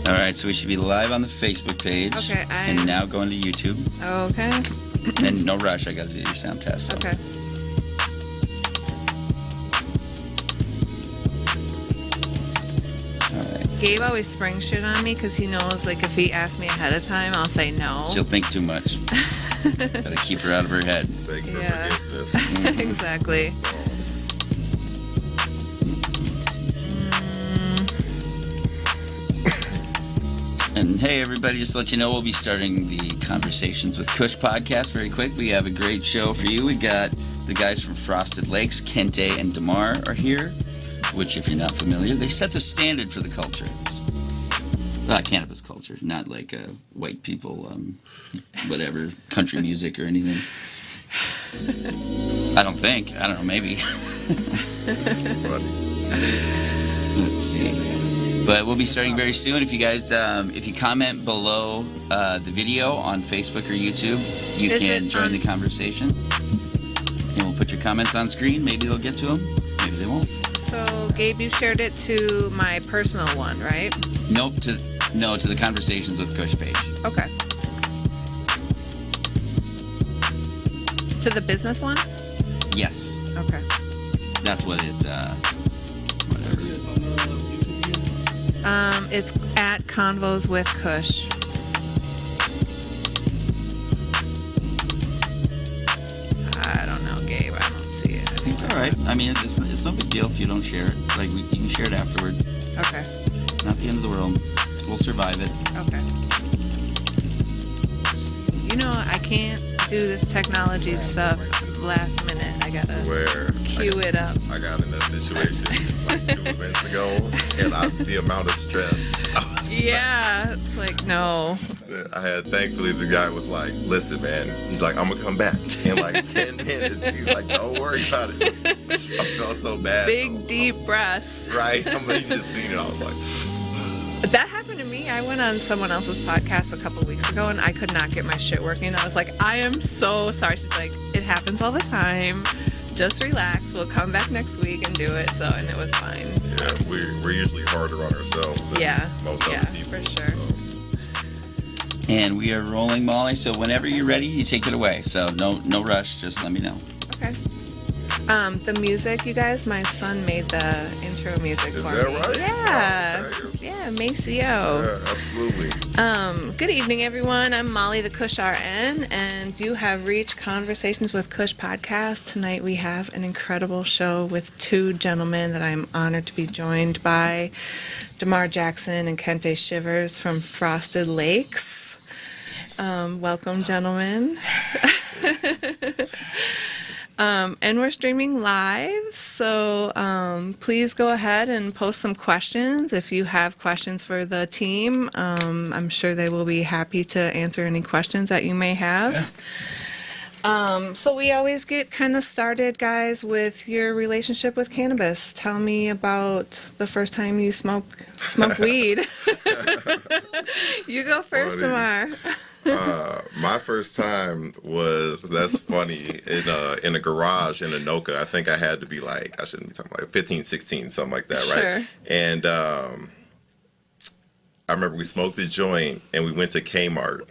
All right, so we should be live on the Facebook page. Okay, And now going to YouTube. Okay. And no rush, I got to do your sound test. So. Okay. All right. Gabe always springs shit on me because he knows, like, if he asks me ahead of time, I'll say no. She'll think too much. Gotta keep her out of her head. Thank you for Yeah. forgiveness. Exactly. And hey, everybody, just to let you know, we'll be starting the Conversations with Kush podcast very quick. We have a great show for you. We got the guys from Frosted Lakes, Kente and Damar are here, which, if you're not familiar, they set the standard for the culture. Cannabis culture, not like white people, whatever, country music or anything. I don't think. I don't know, maybe. Let's see. But we'll be starting very soon. If you guys, if you comment below the video on Facebook or YouTube, you can join the conversation. And we'll put your comments on screen. Maybe they'll get to them. Maybe they won't. So, Gabe, you shared it to my personal one, right? Nope. To the Conversations with Kush page. Okay. To the business one? Yes. Okay. That's what it, whatever. It's at Convos with Kush. I don't know, Gabe. I don't see it. It's all right. I mean, it's no big deal if you don't share it. Like, you can share it afterward. Okay. Not the end of the world. We'll survive it. Okay. You know, I can't do this technology stuff last minute. I gotta cue it up. I got in that situation like 2 events ago, and the amount of stress. Yeah, it's like, no. Thankfully, the guy was like, listen, man. He's like, I'm going to come back in like 10 minutes. He's like, don't worry about it. I felt so bad. Big, deep breaths. Right? I mean, you just seen it. I was like... That happened to me. I went on someone else's podcast a couple weeks ago, and I could not get my shit working. I was like, I am so sorry. She's like, it happens all the time. Just relax. We'll come back next week and do it. So, and it was fine. Yeah, we're usually harder on ourselves than most other people. For sure. So. And we are rolling, Molly. So whenever you're ready, you take it away. So no rush. Just let me know. Okay. The music, you guys, my son made the intro music for me. Is that right? Yeah. Oh, okay. Yeah, Maceo. Yeah, absolutely. Good evening, everyone. I'm Molly, the Kush RN, and you have reached Conversations with Kush podcast. Tonight we have an incredible show with 2 gentlemen that I'm honored to be joined by, Damar Jackson and Kente Shivers from Frosted Lakes. Welcome, gentlemen. And we're streaming live, so please go ahead and post some questions. If you have questions for the team, I'm sure they will be happy to answer any questions that you may have. So we always get kind of started, guys, with your relationship with cannabis. Tell me about the first time you smoked weed. You go first, Damar. My first time that's funny, in a garage in Anoka. I think I had to be like, I shouldn't be talking like 15, 16, something like that, right? Sure. And I remember we smoked the joint and we went to Kmart.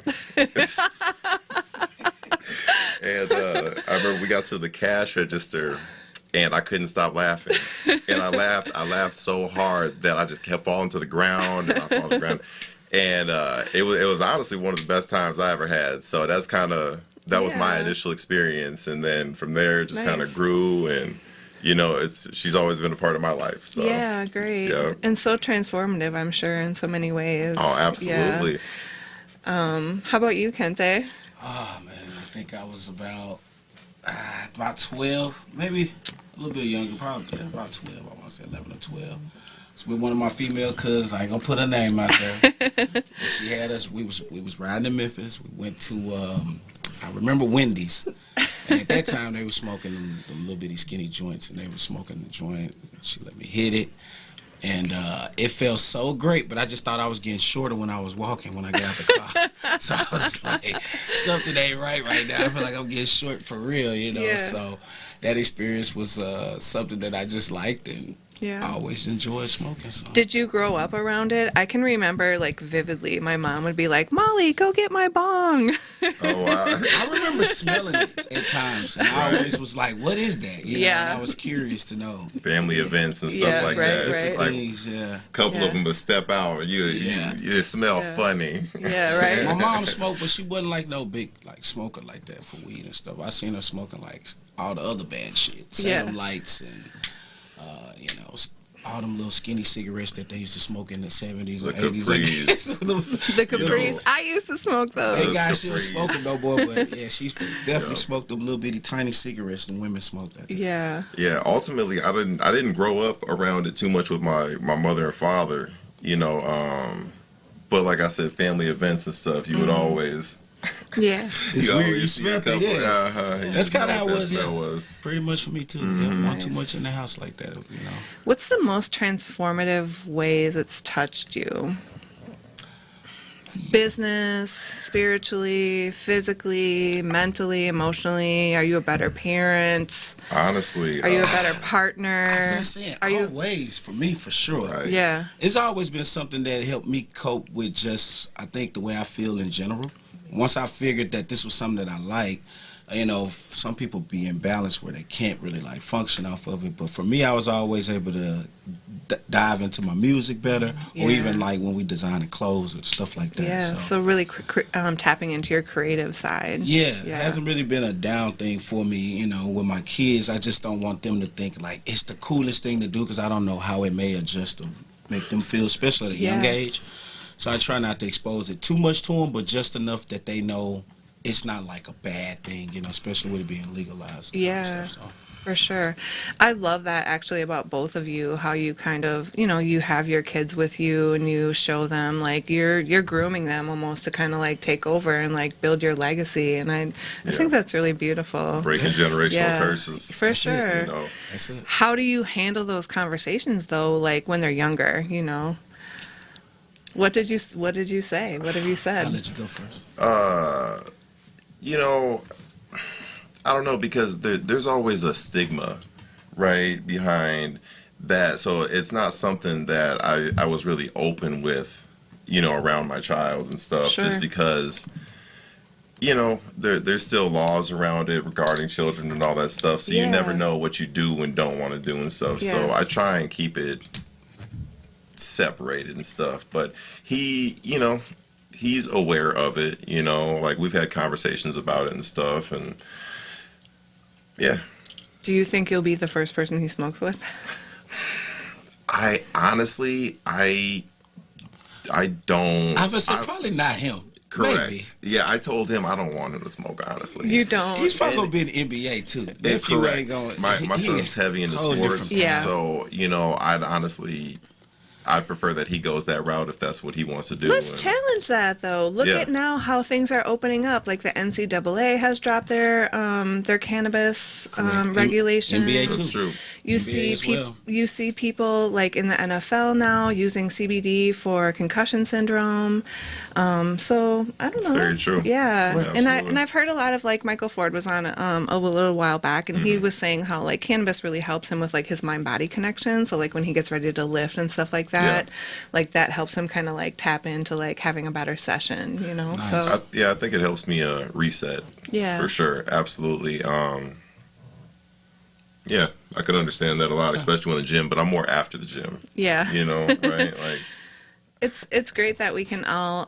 And I remember we got to the cash register and I couldn't stop laughing. And I laughed so hard that I just kept falling to the ground and I fall to the ground. And it was honestly one of the best times I ever had. So that was my initial experience, and then from there it just kind of grew, and she's always been a part of my life. So yeah, great. Yeah. And so transformative, I'm sure, in so many ways. Oh, absolutely. Yeah. How about you, Kente? Oh man, I think I was about 12, maybe a little bit younger, probably about 12. I want to say 11 or 12. It's with one of my female cousins. I ain't gonna put her name out there. But she had us. We was riding to Memphis. We went to I remember Wendy's, and at that time they were smoking them little bitty skinny joints, and they were smoking the joint. She let me hit it, and it felt so great. But I just thought I was getting shorter when I was walking when I got out the car. So I was like, something ain't right now. I feel like I'm getting short for real, Yeah. So that experience was something that I just liked, and Yeah. I always enjoyed smoking. So. Did you grow up around it? I can remember like vividly. My mom would be like, "Molly, go get my bong." Oh wow. I remember smelling it at times, and I always was like, "What is that?" You know, Yeah. and I was curious to know. Family events and stuff Yeah, like right, that. right. Like Things, yeah. a couple Yeah. of them would step out. You smell Yeah. funny. Yeah, right. My mom smoked, but she wasn't like no big like smoker like that for weed and stuff. I seen her smoking like all the other bad shit, Salem Lights and you know, all them little skinny cigarettes that they used to smoke in the 70s or The 80s. Capris. The Capris. I used to smoke those. Ain't got she Capris. was smoking no more, but yeah, she used to definitely smoke them little bitty tiny cigarettes and women smoked that. Yeah. Yeah, ultimately, I didn't grow up around it too much with my mother and father, you know. But like I said, family events and stuff, you would always. Yeah. It's you weird, always you see a smelled it, couple. yeah. You That's know kinda how it what that was, yeah. smell was. Pretty much for me too. Mm-hmm. Yeah, want too Nice. much in the house like that, you know. What's the most transformative ways it's touched you? Business, spiritually, physically, mentally, emotionally? Are you a better parent? Honestly, Are you a better partner? I was saying, Are you? always for me for sure. Right. Yeah. It's always been something that helped me cope with just I think the way I feel in general. Once I figured that this was something that I like, you know, some people be imbalanced where they can't really like function off of it. But for me, I was always able to dive into my music better, or Yeah. even like when we designing clothes and stuff like that. Yeah. So really tapping into your creative side. Yeah, Yeah. it hasn't really been a down thing for me, you know, with my kids. I just don't want them to think like it's the coolest thing to do because I don't know how it may adjust them, make them feel special at a young Yeah. age. So I try not to expose it too much to them, but just enough that they know it's not like a bad thing, you know, especially with it being legalized. And all that Yeah. stuff, so. For sure. I love that actually about both of you, how you kind of, you know, you have your kids with you and you show them like you're grooming them almost to kind of like take over and like build your legacy. And I think that's really beautiful. breaking generational Yeah. curses. For That's it, sure. You know, That's it. How do you handle those conversations though, like when they're younger, you know? What did you say? What have you I'll said? let you go first. you know, I don't know because there's always a stigma, right, behind that. So it's not something that I was really open with, you know, around my child and stuff, Sure. just because, you know, there's still laws around it regarding children and all that stuff. So you never Yeah. know what you do and don't want to do and stuff. So Yeah. I try and keep it separated and stuff. But he, you know, he's aware of it, you know, like we've had conversations about it and stuff. And yeah, Do you think you'll be the first person he smokes with? I honestly, I don't. I would say probably not him. Correct. Maybe. Yeah, I told him I don't want him to smoke, honestly. You don't. He's probably gonna be in the NBA too. Yeah, If you correct. ain't going, My he son's is heavy into whole different sports, thing. Yeah. so you know, I'd prefer that he goes that route if that's what he wants to do. Let's And- challenge that though. Look Yeah. at now how things are opening up. Like the NCAA has dropped their cannabis Correct. regulations. NBA That's too. true. You NBA see as well. you see people like in the NFL now using CBD for concussion syndrome. So I don't That's know. very true. Yeah, Correct. and Absolutely. I've heard a lot of like Michael Ford was on a little while back, and Mm-hmm. he was saying how like cannabis really helps him with like his mind body connection. So like when he gets ready to lift and stuff like that, like that helps him kind of like tap into like having a better session. You know, Nice. so I think it helps me reset. yeah, For sure, absolutely. Yeah, I could understand that a lot, especially in the gym. But I'm more after the gym. yeah. You know, right? Like, It's great that we can all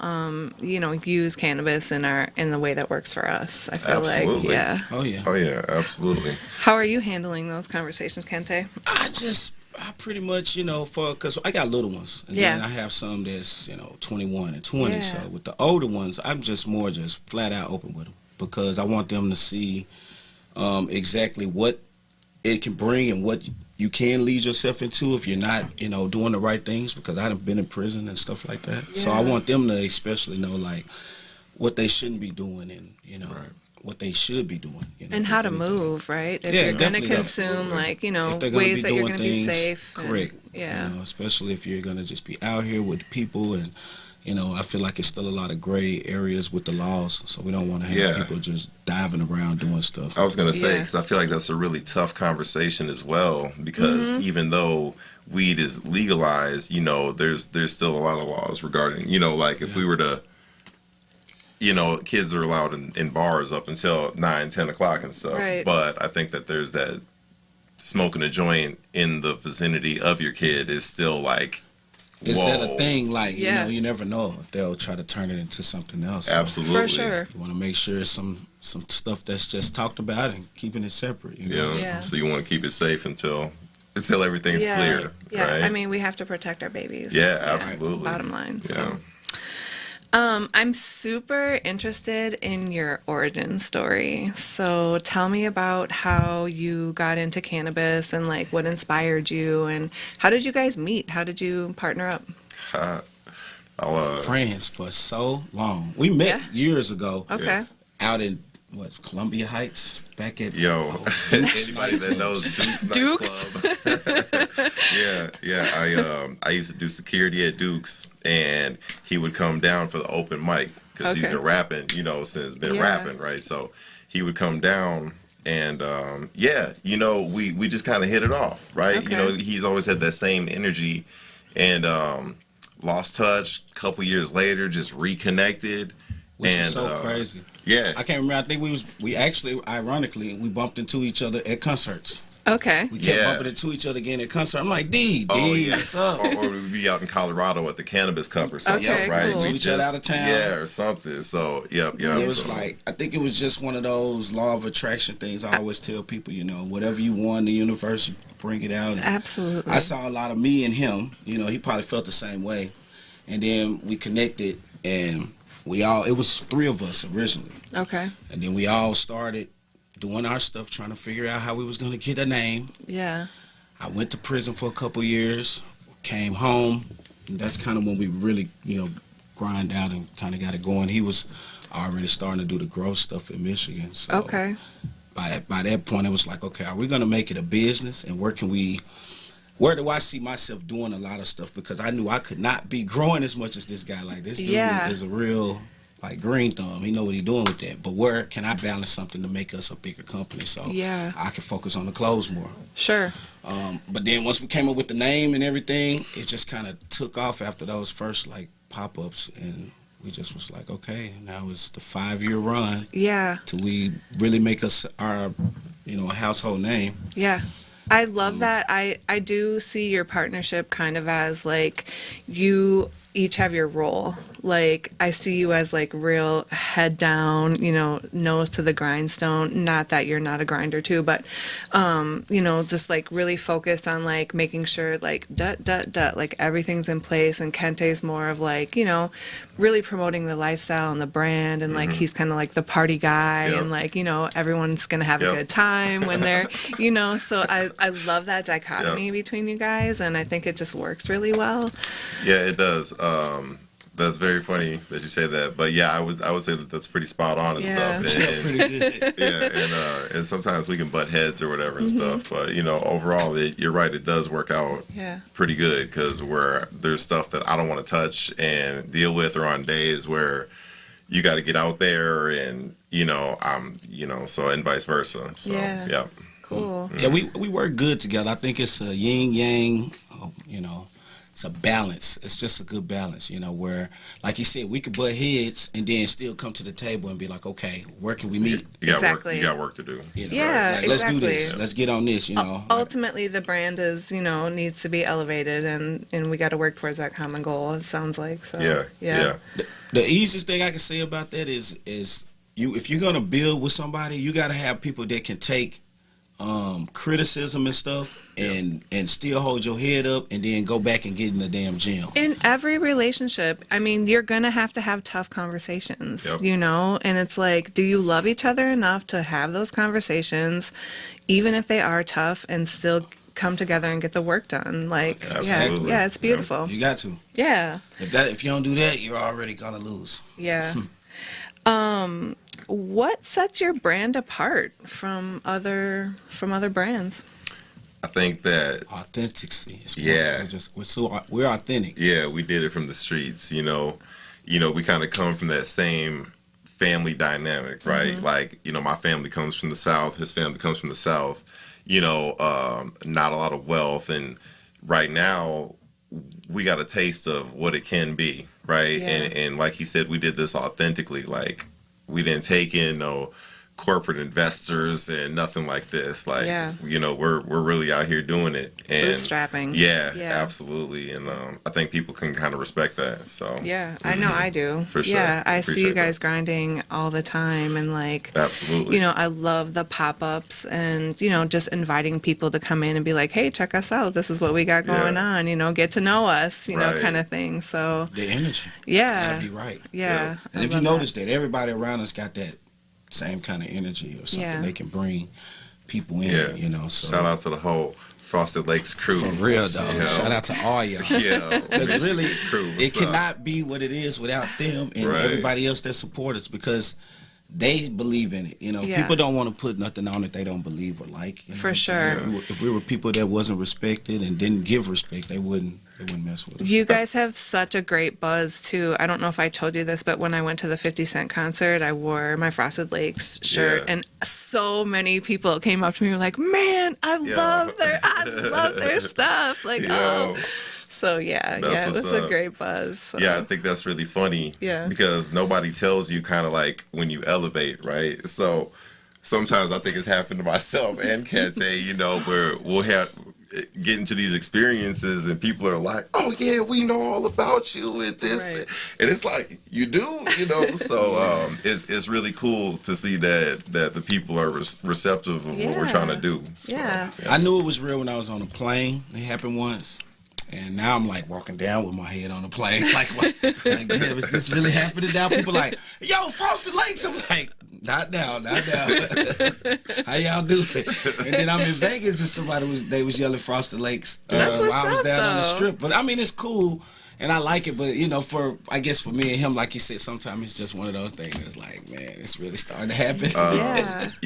you know use cannabis in the way that works for us. I feel Absolutely. like yeah. Oh yeah. oh yeah, absolutely. How are you handling those conversations, Kente? I pretty much, you know, because I got little ones. And Yeah. then I have some that's, you know, 21 and 20. Yeah. So with the older ones, I'm just flat out open with them because I want them to see exactly what it can bring and what you can lead yourself into if you're not, you know, doing the right things because I've been in prison and stuff like that. So I Yeah. want them to especially know, like, what they shouldn't be doing and, you know, Right. what they should be doing. You know, And for how to anything. move, right? If Yeah, you're going to definitely, consume, absolutely. like, you know, If they're gonna ways be that you're doing going to be things safe. and- correct. yeah. You know, especially if you're gonna just be out here with people and, I feel like it's still a lot of gray areas with the laws, so we don't want to have people just diving around doing stuff. I was going to say, because I feel like that's a really tough conversation as well, because even though weed is legalized, there's still a lot of laws regarding, like if we were to, kids are allowed in bars up until 9, 10 o'clock and stuff. Right. But I think that there's that smoking a joint in the vicinity of your kid is still like, is whoa. that a thing? Like, you never know if they'll try to turn it into something else. So Absolutely. For sure. you want to make sure some stuff that's just talked about and keeping it separate. Yeah. So you want to keep it safe until everything's clear. Yeah. Right? I mean, we have to protect our babies. Yeah, absolutely. Bottom line. So. Yeah. I'm super interested in your origin story. So tell me about how you got into cannabis and like what inspired you and how did you guys meet? How did you partner up? Friends for so long. We met years ago. Okay. Out in Columbia Heights, back at Anybody that knows Duke's nightclub. I used to do security at Duke's, and he would come down for the open mic because he's been rapping, rapping, right? So he would come down, and we just kind of hit it off, right? Okay. He's always had that same energy, and lost touch. A couple years later, just reconnected. Which is so crazy. Yeah. I can't remember. I think we actually, ironically, we bumped into each other at concerts. Okay. We kept bumping into each other again at concert. I'm like, D, what's up? Or we'd be out in Colorado at the Cannabis Cup or something, Okay, right? cool. We just out of town. Yeah, or something. So, It was like, I think it was just one of those law of attraction things. I always tell people, whatever you want in the universe, you bring it out. Absolutely. I saw a lot of me and him. He probably felt the same way. And then we connected, and it was 3 of us originally. Okay. And then we all started doing our stuff, trying to figure out how we was going to get a name. Yeah. I went to prison for a couple years, came home, and that's kind of when we really, grind out and kind of got it going. He was already starting to do the growth stuff in Michigan. So Okay. By that point, it was like, okay, are we going to make it a business? And where do I see myself doing a lot of stuff? Because I knew I could not be growing as much as this guy. Like, this dude is a real, green thumb. He know what he's doing with that. But where can I balance something to make us a bigger company so I can focus on the clothes more? Sure. But then once we came up with the name and everything, it just kind of took off after those first, pop-ups. And we just was like, okay, now it's the 5-year run. Yeah. Till we really make us our, a household name. Yeah. I love that. I do see your partnership kind of as you each have your role. I see you as real head down, nose to the grindstone. Not that you're not a grinder too, but just really focused on making sure everything's in place. And Kente's more of really promoting the lifestyle and the brand, and he's kind of the party guy, and everyone's gonna have a good time when they're So I love that dichotomy between you guys, and I think it just works really well. Yeah, it does. That's very funny that you say that, but I would say that that's pretty spot on and stuff. And, Pretty good. and sometimes we can butt heads or whatever and stuff, but overall, you're right. It does work out pretty good because there's stuff that I don't want to touch and deal with, or on days where you got to get out there, and so and vice versa. So yeah. Cool. Yeah, we work good together. I think it's a yin yang. It's a balance. It's just a good balance, where, like you said, we could butt heads and then still come to the table and be like, okay, where can we meet? You got Exactly. work. You got work to do. Let's do this. Let's get on this. Ultimately, the brand is, needs to be elevated, and we got to work towards that common goal. It sounds like so. Yeah. The easiest thing I can say about that is if you're gonna build with somebody, you got to have people that can take criticism and stuff and still hold your head up and then go back and get in the damn gym. In every relationship, I mean, you're gonna have to have tough conversations, and it's do you love each other enough to have those conversations, even if they are tough, and still come together and get the work done? Absolutely. It's beautiful. You got to. Yeah. If you don't do that, you're already gonna lose. Yeah. What sets your brand apart from other brands? I think that authenticity is we're authentic. Yeah, we did it from the streets. We kind of come from that same family dynamic, right? Mm-hmm. Like, my family comes from the South, his family comes from the South. Not a lot of wealth, and right now we got a taste of what it can be, right? Yeah. And like he said, we did this authentically. Like, we didn't take in no corporate investors and nothing like this. Like, we're really out here doing it. And bootstrapping. Yeah, absolutely. And I think people can kind of respect that. So yeah, I know I do. For sure. Yeah, I see you guys that. grinding all the time, and Absolutely. I love the pop-ups and just inviting people to come in and be like, hey, check us out. This is what we got going on. Get to know us. Right. Kind of thing. So The energy. yeah, It's gotta be right. yeah. And if you notice that everybody around us got that same kind of energy or something, they can bring people in. So shout out to the whole Frosted Lakes crew. for real, dog. Shout out to all y'all. Yeah, Because really, crew, it cannot be what it is without them and everybody else that support us, because they believe in it. People don't want to put nothing on that they don't believe or like. For sure. If we were people that wasn't respected and didn't give respect, they wouldn't mess with us. You guys have such a great buzz too. I don't know if I told you this, but when I went to the 50 Cent concert, I wore my Frosted Lakes shirt, and so many people came up to me and were like, "Man, I love their stuff." Like, So it was a great buzz. So. Yeah, I think that's really funny. Yeah. Because nobody tells you kind of like when you elevate, right? So sometimes I think it's happened to myself and Kente, where we'll get into these experiences and people are like, oh yeah, we know all about you and this. Right. And it's like, you do, So it's really cool to see that the people are receptive of what we're trying to do. Yeah. So, I knew it was real when I was on a plane. It happened once. And now I'm like walking down with my head on the plane. Like damn, is this really happening now? People like, yo, Frosted Lakes. I was like, not now. How y'all do it? And then I'm in Vegas and somebody was yelling Frosted Lakes while I was down on the strip. But I mean, it's cool and I like it. But I guess for me and him, like you said, sometimes it's just one of those things. It's like, man, it's really starting to happen.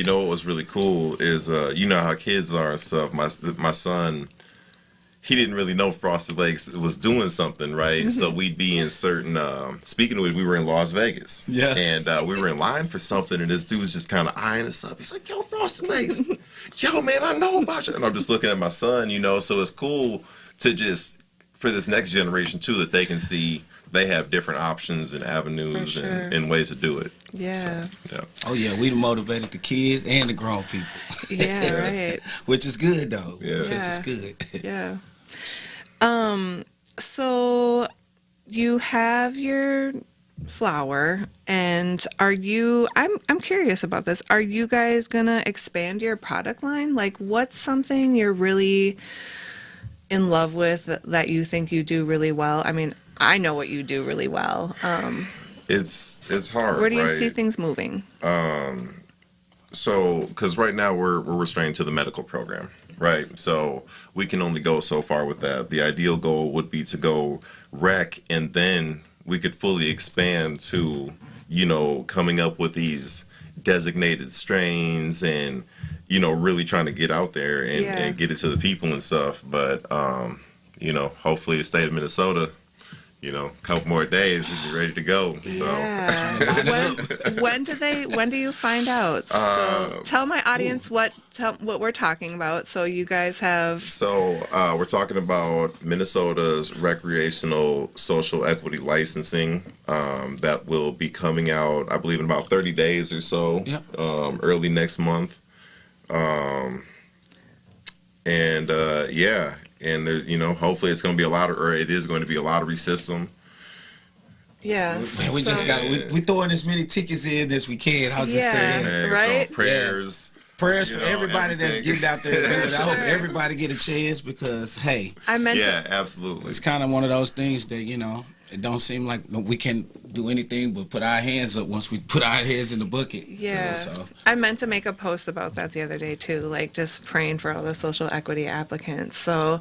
What was really cool is how kids are and stuff. My son, he didn't really know Frosted Lakes was doing something, right? So we'd be in certain, speaking of which, we were in Las Vegas. Yeah. And we were in line for something, and this dude was just kind of eyeing us up. He's like, yo, Frosted Lakes. Yo, man, I know about you. And I'm just looking at my son, so it's cool to just, for this next generation, too, that they can see they have different options and avenues and ways to do it. Yeah. So, Oh, yeah, we motivated the kids and the grown people. Yeah, right. Which is good, though. Yeah. Which is good. Yeah. So you have your flower, and I'm curious about this. Are you guys gonna expand your product line? Like, what's something you're really in love with that you think you do really well? I mean, I know what you do really well. it's hard. Where do you right? see things moving? So, because right now we're restrained to the medical program, right? So we can only go so far with that. The ideal goal would be to go rec, and then we could fully expand to, coming up with these designated strains and, really trying to get out there and get it to the people and stuff. But, hopefully the state of Minnesota, a couple more days, we'll be ready to go. So. Yeah. when do you find out? So tell my audience what we're talking about. So you guys have. So we're talking about Minnesota's recreational social equity licensing that will be coming out, I believe, in about 30 days or so. Yep. Early next month. And there's, hopefully it's going to be it is going to be a lottery system. Yeah. Man, we just got we throwing as many tickets in as we can. I'll just say that. Man, right? Prayers. Prayers for everybody that's everything. getting out there. I hope everybody get a chance because, hey, I meant Yeah, absolutely. it's kind of one of those things that, it don't seem like we can do anything but put our hands up once we put our heads in the bucket. Yeah. So. I meant to make a post about that the other day too, like just praying for all the social equity applicants. So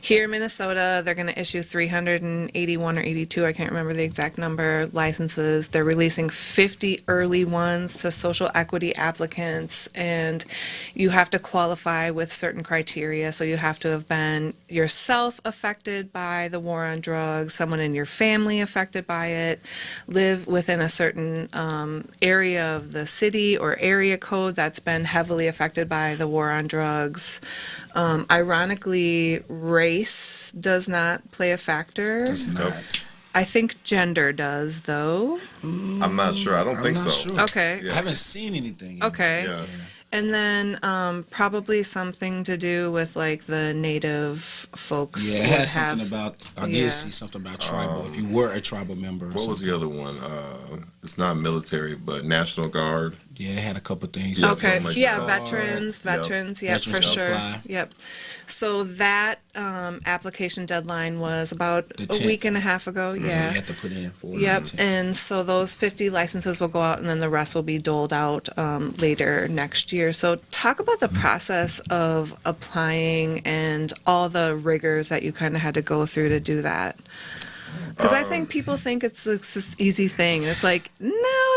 here in Minnesota, they're going to issue 381 or 82, I can't remember the exact number, licenses. They're releasing 50 early ones to social equity applicants, and you have to qualify with certain criteria. So you have to have been yourself affected by the war on drugs, someone in your family affected by it, live within a certain area of the city or area code that's been heavily affected by the war on drugs. Ironically, race does not play a factor. It's not. I think gender does, though. I'm not sure. I don't think so. Sure. Okay. Yeah. I haven't seen anything yet. Okay. Yeah. And then probably something to do with like the native folks. Yeah, it would has have- something about. I yeah. did see something about tribal. If you were a tribal member. Or What was something. the other one? It's not military, but National Guard. Yeah, it had a couple things. Yeah, Okay. something like Yeah, that. veterans. Yep. Yep, for Veterans sure. apply. Yep. So that application deadline was about The a 10th. week and a half ago. You Yeah. had to put in for it. Yep. And so those 50 licenses will go out, and then the rest will be doled out later next year. So talk about the process of applying and all the rigors that you kind of had to go through to do that. Because I think people think it's this easy thing. It's like, no,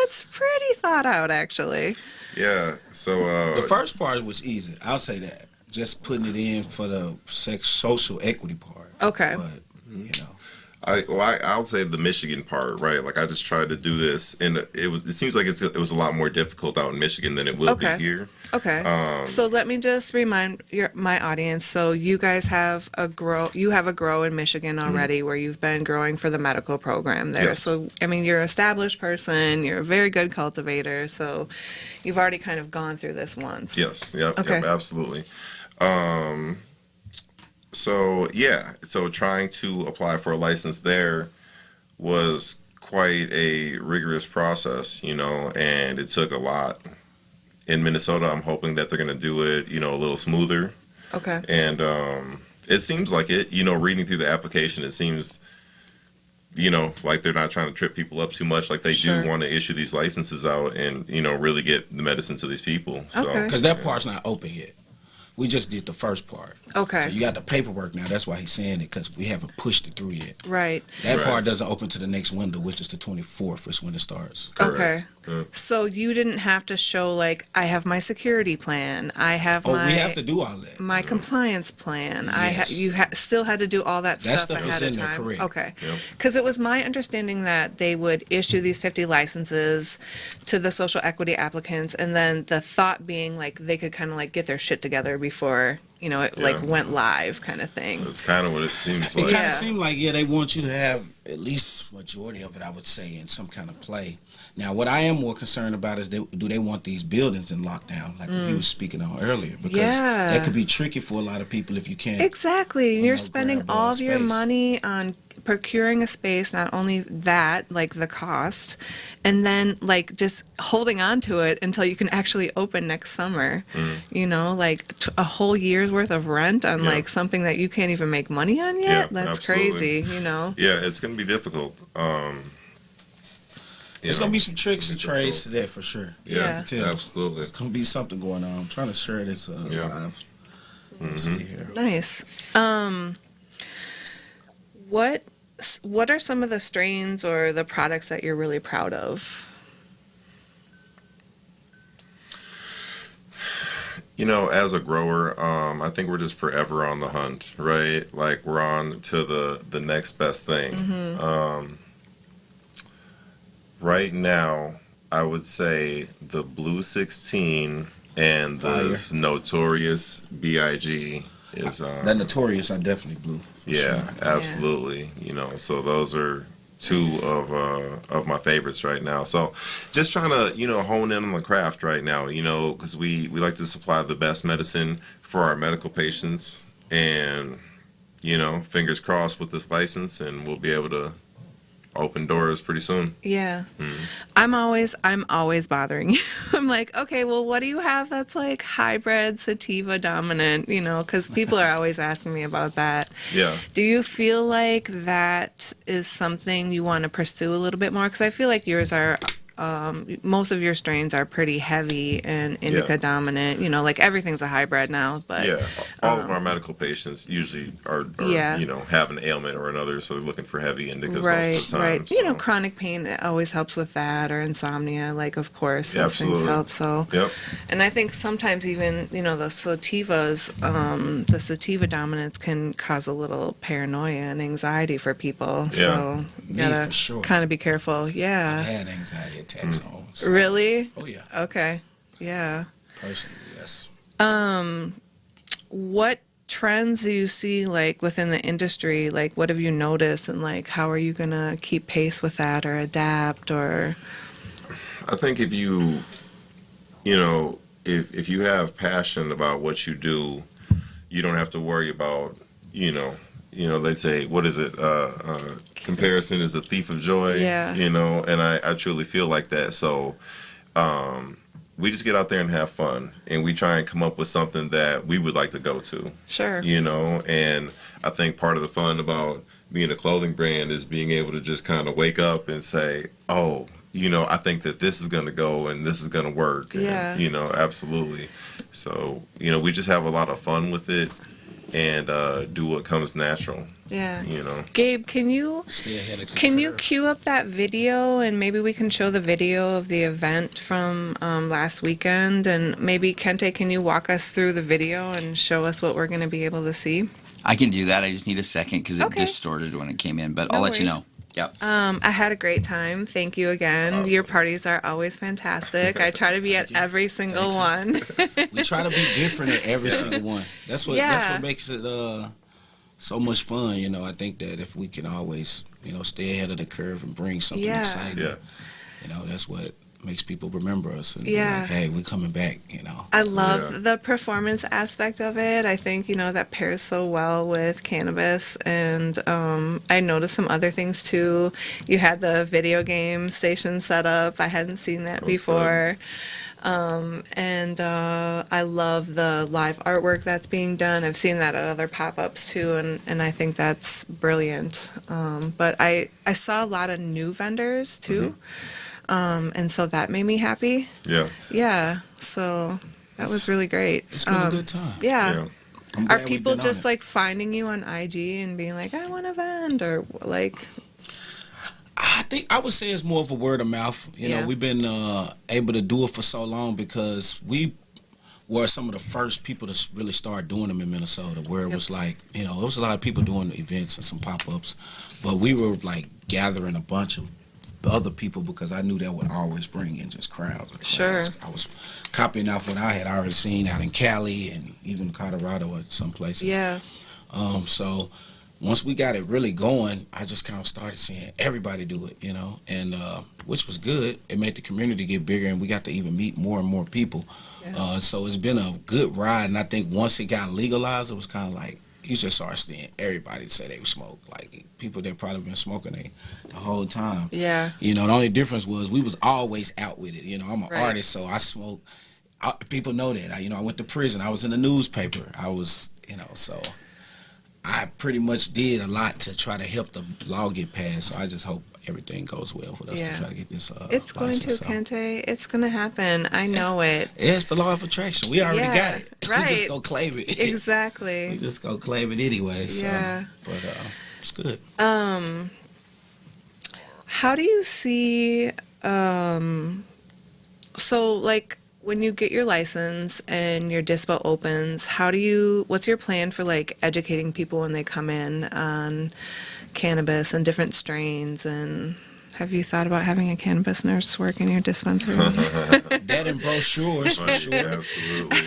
it's pretty thought out, actually. Yeah. So The first part was easy. I'll say that. Just putting it in for the social equity part. Okay. But you know, I'll say the Michigan part, right? Like I just tried to do this, and it seems like it was a lot more difficult out in Michigan than it will Okay. be here. Okay. So let me just remind my audience. So you guys have a grow in Michigan already, where you've been growing for the medical program there. Yes. So I mean, you're an established person. You're a very good cultivator. So you've already kind of gone through this once. Yes. Yep. Okay. Yep, absolutely. So trying to apply for a license there was quite a rigorous process, and it took a lot. In Minnesota, I'm hoping that they're going to do it, a little smoother. Okay. And it seems like it, reading through the application, it seems, like they're not trying to trip people up too much. Like they Sure. do want to issue these licenses out and, really get the medicine to these people. So, Okay. because that part's not open yet. We just did the first part. Okay. So you got the paperwork now. That's why he's saying it, because we haven't pushed it through yet. Right. That Right. part doesn't open to the next window, which is the 24th, is when it starts. Correct. Okay. Yeah. So you didn't have to show like I have my security plan. I have Oh, my we have to do all that. my compliance plan. Yes. You still had to do all that That stuff stuff is ahead of in there, time. correct. Okay. Yep. Because it was my understanding that they would issue these 50 licenses to the social equity applicants, and then the thought being like they could kind of like get their shit together before it like Yeah. went live, kind of thing. That's kind of what it seems It like. kind Yeah. of seemed like, they want you to have at least majority of it, I would say, in some kind of play. Now, what I am more concerned about is do they want these buildings in lockdown, like we was speaking on earlier? Because Yeah. that could be tricky for a lot of people if you can't. Exactly. You're know, spending grab all of your space. money on procuring a space, not only that, like the cost, and then like just holding on to it until you can actually open next summer. Like a whole year's worth of rent on Yeah. like something that you can't even make money on yet. Yeah, That's absolutely. crazy, Yeah, it's going to be difficult. There's going to be some tricks and trades to that for sure. Yeah. Tell. absolutely. There's going to be something going on. I'm trying to share this Yeah. live. Let's see here. Nice. What are some of the strains or the products that you're really proud of? As a grower, I think we're just forever on the hunt, right? Like we're on to the next best thing. Right now, I would say the Blue 16 and Fire. the Notorious B.I.G. is That Notorious, I definitely blew. For yeah, sure. absolutely. So those are two of my favorites right now. So just trying to hone in on the craft right now. Because we like to supply the best medicine for our medical patients, and fingers crossed with this license, and we'll be able to open doors pretty soon. Yeah. I'm always bothering you. I'm like, okay, well, what do you have that's like hybrid sativa dominant, because people are always asking me about that. Yeah. Do you feel like that is something you want to pursue a little bit more? Because I feel like yours are, most of your strains are pretty heavy and indica dominant. You know, like everything's a hybrid now. But Yeah, all of our medical patients usually are you know, have an ailment or another, so they're looking for heavy indicas most of the time. right. So. You know, chronic pain always helps with that, or insomnia. Like, of course, those things Absolutely. help. So, Yep. and I think sometimes even, you know, the sativas, the sativa dominance can cause a little paranoia and anxiety for people. Yeah. So, you Me, gotta for sure. kind of be careful. I Yeah. had anxiety attacks on. So. Really? Oh yeah. Okay. Yeah. Personally, yes. What trends do you see, like, within the industry? Like, what have you noticed, and like, how are you gonna keep pace with that or adapt? Or I think if you know, if you have passion about what you do, you don't have to worry about, you know, they say, what is it? Comparison is the thief of joy. Yeah. You know, and I truly feel like that. So, we just get out there and have fun, and we try and come up with something that we would like to go to. sure. You know, and I think part of the fun about being a clothing brand is being able to just kind of wake up and say, oh, you know, I think that this is going to go and this is going to work. And, Yeah. you know, absolutely. So, you know, we just have a lot of fun with it and do what comes natural, Yeah. you know. Gabe, can you Stay ahead of the Can you curve. cue up that video, and maybe we can show the video of the event from last weekend? And maybe, Kente, can you walk us through the video and show us what we're going to be able to see? I can do that. I just need a second because it Okay. distorted when it came in, but No I'll let you worries. know. Yep. I had a great time. Thank you again. Awesome. Your parties are always fantastic. I try to be at every single one. We try to be different at every single one. That's what Yeah. makes it so much fun. You know, I think that if we can always, you know, stay ahead of the curve and bring something Yeah. exciting, Yeah. you know, that's what makes people remember us and be Yeah. like, hey, we're coming back. You know. I love Yeah. the performance aspect of it. I think, you know, that pairs so well with cannabis. And I noticed some other things too. You had the video game station set up. I hadn't seen that That was before. I love the live artwork that's being done. I've seen that at other pop-ups too, and I think that's brilliant. But I saw a lot of new vendors too, and so that made me happy. Yeah. Yeah, so that was really great. It's been a good time. Yeah. Yeah. I'm Are glad we've people been on just it. like finding you on IG and being like, I want to vend, or like? I think I would say it's more of a word of mouth. You Yeah. know, we've been able to do it for so long because we were some of the first people to really start doing them in Minnesota, where it was like, you know, there was a lot of people doing events and some pop-ups, but we were like gathering a bunch of other people because I knew that would always bring in just crowds. And Sure. crowds. I was copying off what I had already seen out in Cali and even Colorado at some places. Yeah. So once we got it really going, I just kind of started seeing everybody do it, you know, and which was good. It made the community get bigger, and we got to even meet more and more people. Yeah. So it's been a good ride, and I think once it got legalized, it was kind of like you just started seeing everybody say they smoke, like people that probably been smoking the whole time. Yeah. You know, the only difference was we was always out with it. You know, I'm an Right. artist, so I smoke. People know that. I went to prison. I was in the newspaper. I was, you know, so I pretty much did a lot to try to help the law get passed. So I just hope everything goes well for us Yeah. to try to get this. It's going to, license. So, Kente. It's going to happen. I know it. yeah, it's the law of attraction. We already Yeah, got it. right. We just go claim it. We Exactly. just go claim it anyway. So, Yeah. but it's good. How do you see, so like when you get your license and your dispo opens, what's your plan for like educating people when they come in on cannabis and different strains? And have you thought about having a cannabis nurse work in your dispensary? That and brochures for sure. Absolutely.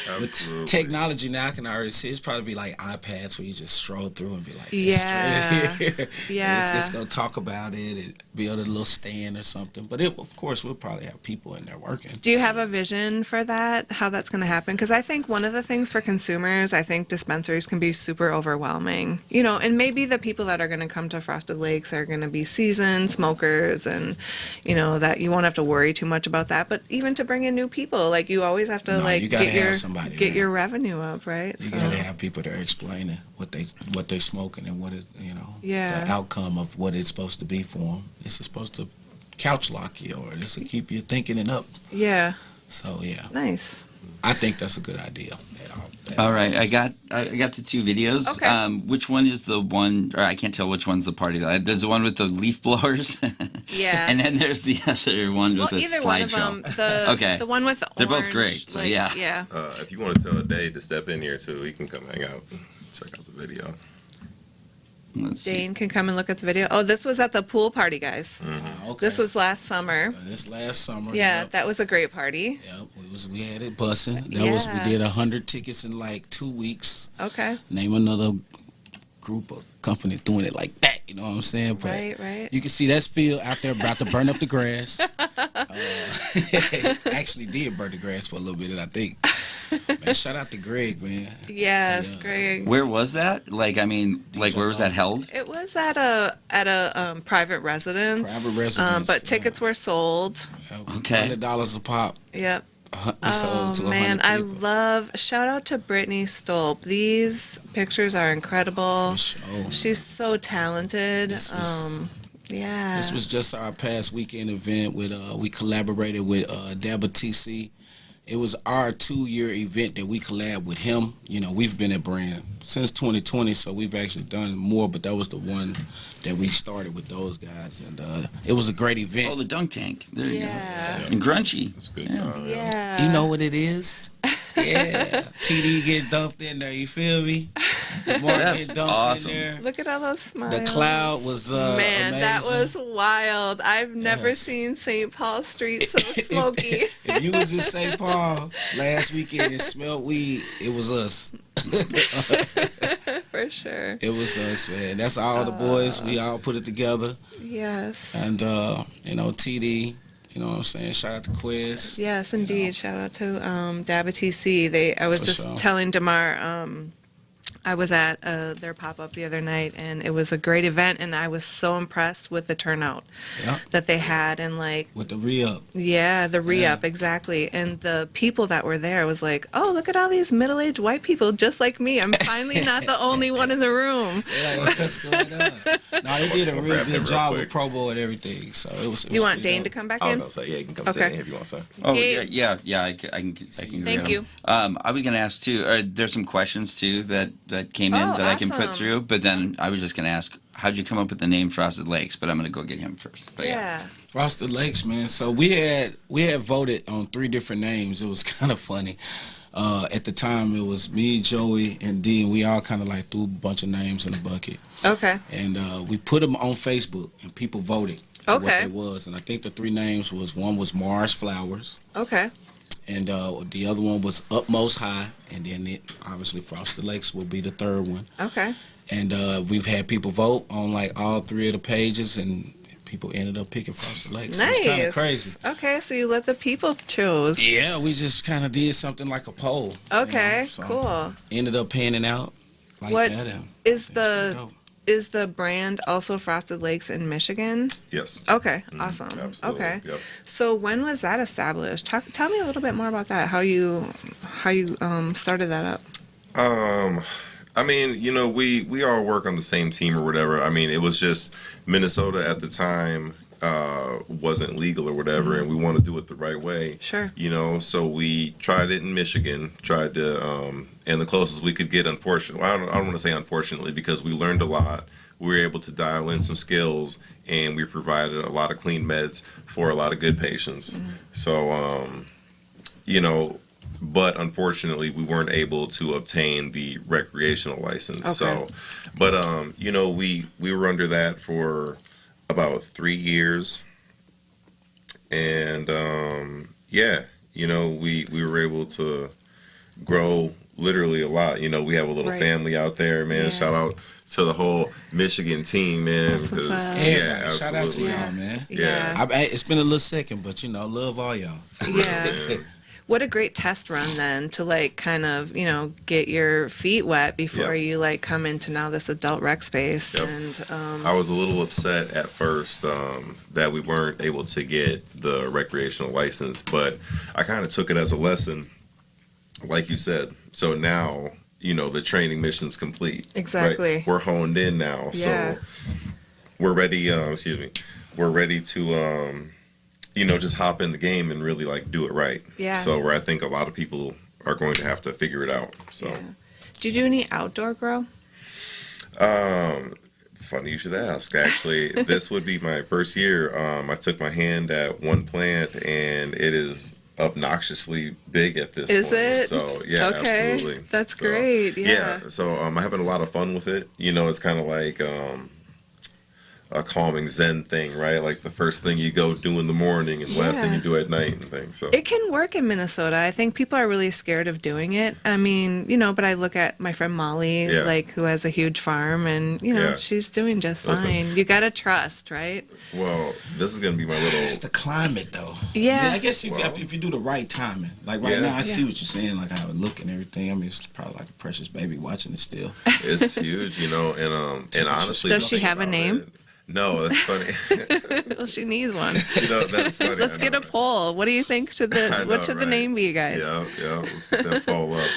Absolutely. Technology now, I can already see it's probably be like iPads where you just scroll through and be like, Yeah. yeah. Yeah. Let's just go talk about it and be on a little stand or something. But of course, we'll probably have people in there working. Do you have a vision for that, how that's going to happen? Because I think one of the things for consumers, I think dispensaries can be super overwhelming. You know, and maybe the people that are going to come to Frosted Lakes are going to be seasoned smokers, and, you know, that you won't have to worry too much about that. But even to bring in new people, like you always have to No, like you gotta get have somebody get there. your revenue up, right? You gotta have people there explaining what they smoking and what is Yeah. the outcome of what it's supposed to be for them. It's supposed to couch lock you, or it's to keep you thinking and up. Yeah. So yeah, nice. I think that's a good idea. All right, I got the two videos. Okay. Which one is the one? Or I can't tell which one's the party. There's the one with the leaf blowers. Yeah. And then there's the other one with Well, the either one of slideshow. them. Okay. The one with the They're both orange, great, so yeah. Yeah. If you want to tell Dave to step in here too, he can come hang out, check out the video. Let's see. Dane can come and look at the video. Oh, this was at the pool party, guys. Okay. This was last summer. This last summer. Yeah, Yep. that was a great party. Yep, we had it bussing. We Yeah. did 100 tickets in like 2 weeks. Okay. Name another group of companies doing it like that. You know what I'm saying? But Right. you can see that's Phil out there about to burn up the grass. Actually did burn the grass for a little bit, I think. Man, shout out to Greg, man. Yes, Yeah. Greg. Where was that? Like, I mean, like, where was that held? It was at a private residence. Private residence, But tickets were sold. Okay. $100 a pop. Yep. We sold to Oh man, 100 I people. love. Shout out to Brittany Stolp. These pictures are incredible. For sure. She's so talented. This was- Yeah. This was just our past weekend event with we collaborated with Dabba TC. It was our 2-year event that we collabed with him. You know, we've been at brand since 2020, so we've actually done more, but that was the one that we started with those guys, and it was a great event. Oh, the dunk tank. There you go. Yeah. And Grunchy. It's a good Yeah. time. Yeah. You know what it is? Yeah. TD gets dumped in there, you feel me? DeMar That's gets dumped awesome. in there. Look at all those smiles. The cloud was Man, that amazing. was wild. I've never Yes. seen St. Paul Street so smoky. If you was in St. Paul last weekend and smelled weed, it was us. For sure. It was us, man. That's all the boys. We all put it together. Yes. And, TD, you know what I'm saying? Shout out to Quiz. Yes, indeed. Shout out to Dabba TC. I was For just sure. telling Damar, I was at their pop-up the other night, and it was a great event, and I was so impressed with the turnout Yeah. that they had, and like, With the re-up. yeah, the re-up, exactly. And the people that were there was like, oh, look at all these middle-aged white people just like me. I'm finally not the only one in the room. They're like, what's going on? No, they did a I'll real grab him good real job quick. with promo and everything. So it was. Do you want Dane to come back Oh in? no, so yeah, you can come Okay. sit in here if you want, sir. Oh, Gabe. yeah. I can Thank grab you. them. I was going to ask, too, there's some questions, too, that came in Oh, that I can put awesome. through. But then I was just going to ask, how'd you come up with the name Frosted Lakes? But I'm going to go get him first. But Yeah. Frosted Lakes, man. So we had voted on 3 different names. It was kind of funny. At the time, it was me, Joey, and D, and we all kind of like threw a bunch of names in the bucket. Okay. And we put them on Facebook, and people voted for what Okay. they was. And I think the 3 names one was Mars Flowers, Okay. and the other one was Utmost High, and then obviously Frosted Lakes will be the 3rd one. Okay. And we've had people vote on like all 3 of the pages, and people ended up picking Frosted Lakes. So Nice. it's kind of crazy. Okay, so you let the people choose. Yeah, we just kind of did something like a poll. Okay, so cool. Ended up panning out like What that. And Is it's pretty the dope. is the brand also Frosted Lakes in Michigan? Yes. Okay, awesome. Absolutely. Okay. Yep. So when was that established? Tell me a little bit more about that. How you started that up? I mean, you know, we all work on the same team or whatever. I mean, it was just Minnesota at the time wasn't legal or whatever, and we want to do it the right way. Sure. You know, so we tried it in Michigan, tried to, and the closest we could get, unfortunately, I don't want to say unfortunately, because we learned a lot. We were able to dial in some skills, and we provided a lot of clean meds for a lot of good patients. So, you know, but unfortunately we weren't able to obtain the recreational license. Okay. So, but you know, we were under that for about 3 years, and yeah, you know, we were able to grow literally a lot. You know, we have a little Right. family out there, man. Yeah. Shout out to the whole Michigan team, man. That's what's 'cause- up. Everybody, yeah, shout out to absolutely. y'all, man. Yeah. It's been a little second, but you know, love all y'all. Yeah. Yeah. What a great test run then to like kind of, get your feet wet before Yep. you like come into now this adult rec space. Yep. And I was a little upset at first that we weren't able to get the recreational license, but I kind of took it as a lesson like you said, so now, the training mission's complete. Exactly. Right? We're honed in now. Yeah. So we're ready, we're ready to, just hop in the game and really like do it right. Yeah. So where I think a lot of people are going to have to figure it out. So. Yeah. Do you do any outdoor grow? Funny you should ask. Actually, this would be my first year. I took my hand at one plant, and it is obnoxiously big at this Is point. it? So yeah, Okay. absolutely. That's great. Yeah. So I'm having a lot of fun with it. It's kind of like a calming Zen thing, right? Like the first thing you go do in the morning is the last thing you do at night and things. So it can work in Minnesota. I think people are really scared of doing it. I mean, but I look at my friend Molly, who has a huge farm, and she's doing just fine. You gotta trust, right? Well, this is gonna be my little. It's the climate, though. Yeah. I guess if you do the right timing, like right now, I see what you're saying, like how it look and everything. I mean, it's probably like a precious baby watching it still. It's huge, and honestly, does she have a name? No, that's funny. Well, she needs one. That's funny. Let's get a poll. What do you think what should the name be, you guys? Yeah. Let's get that poll up.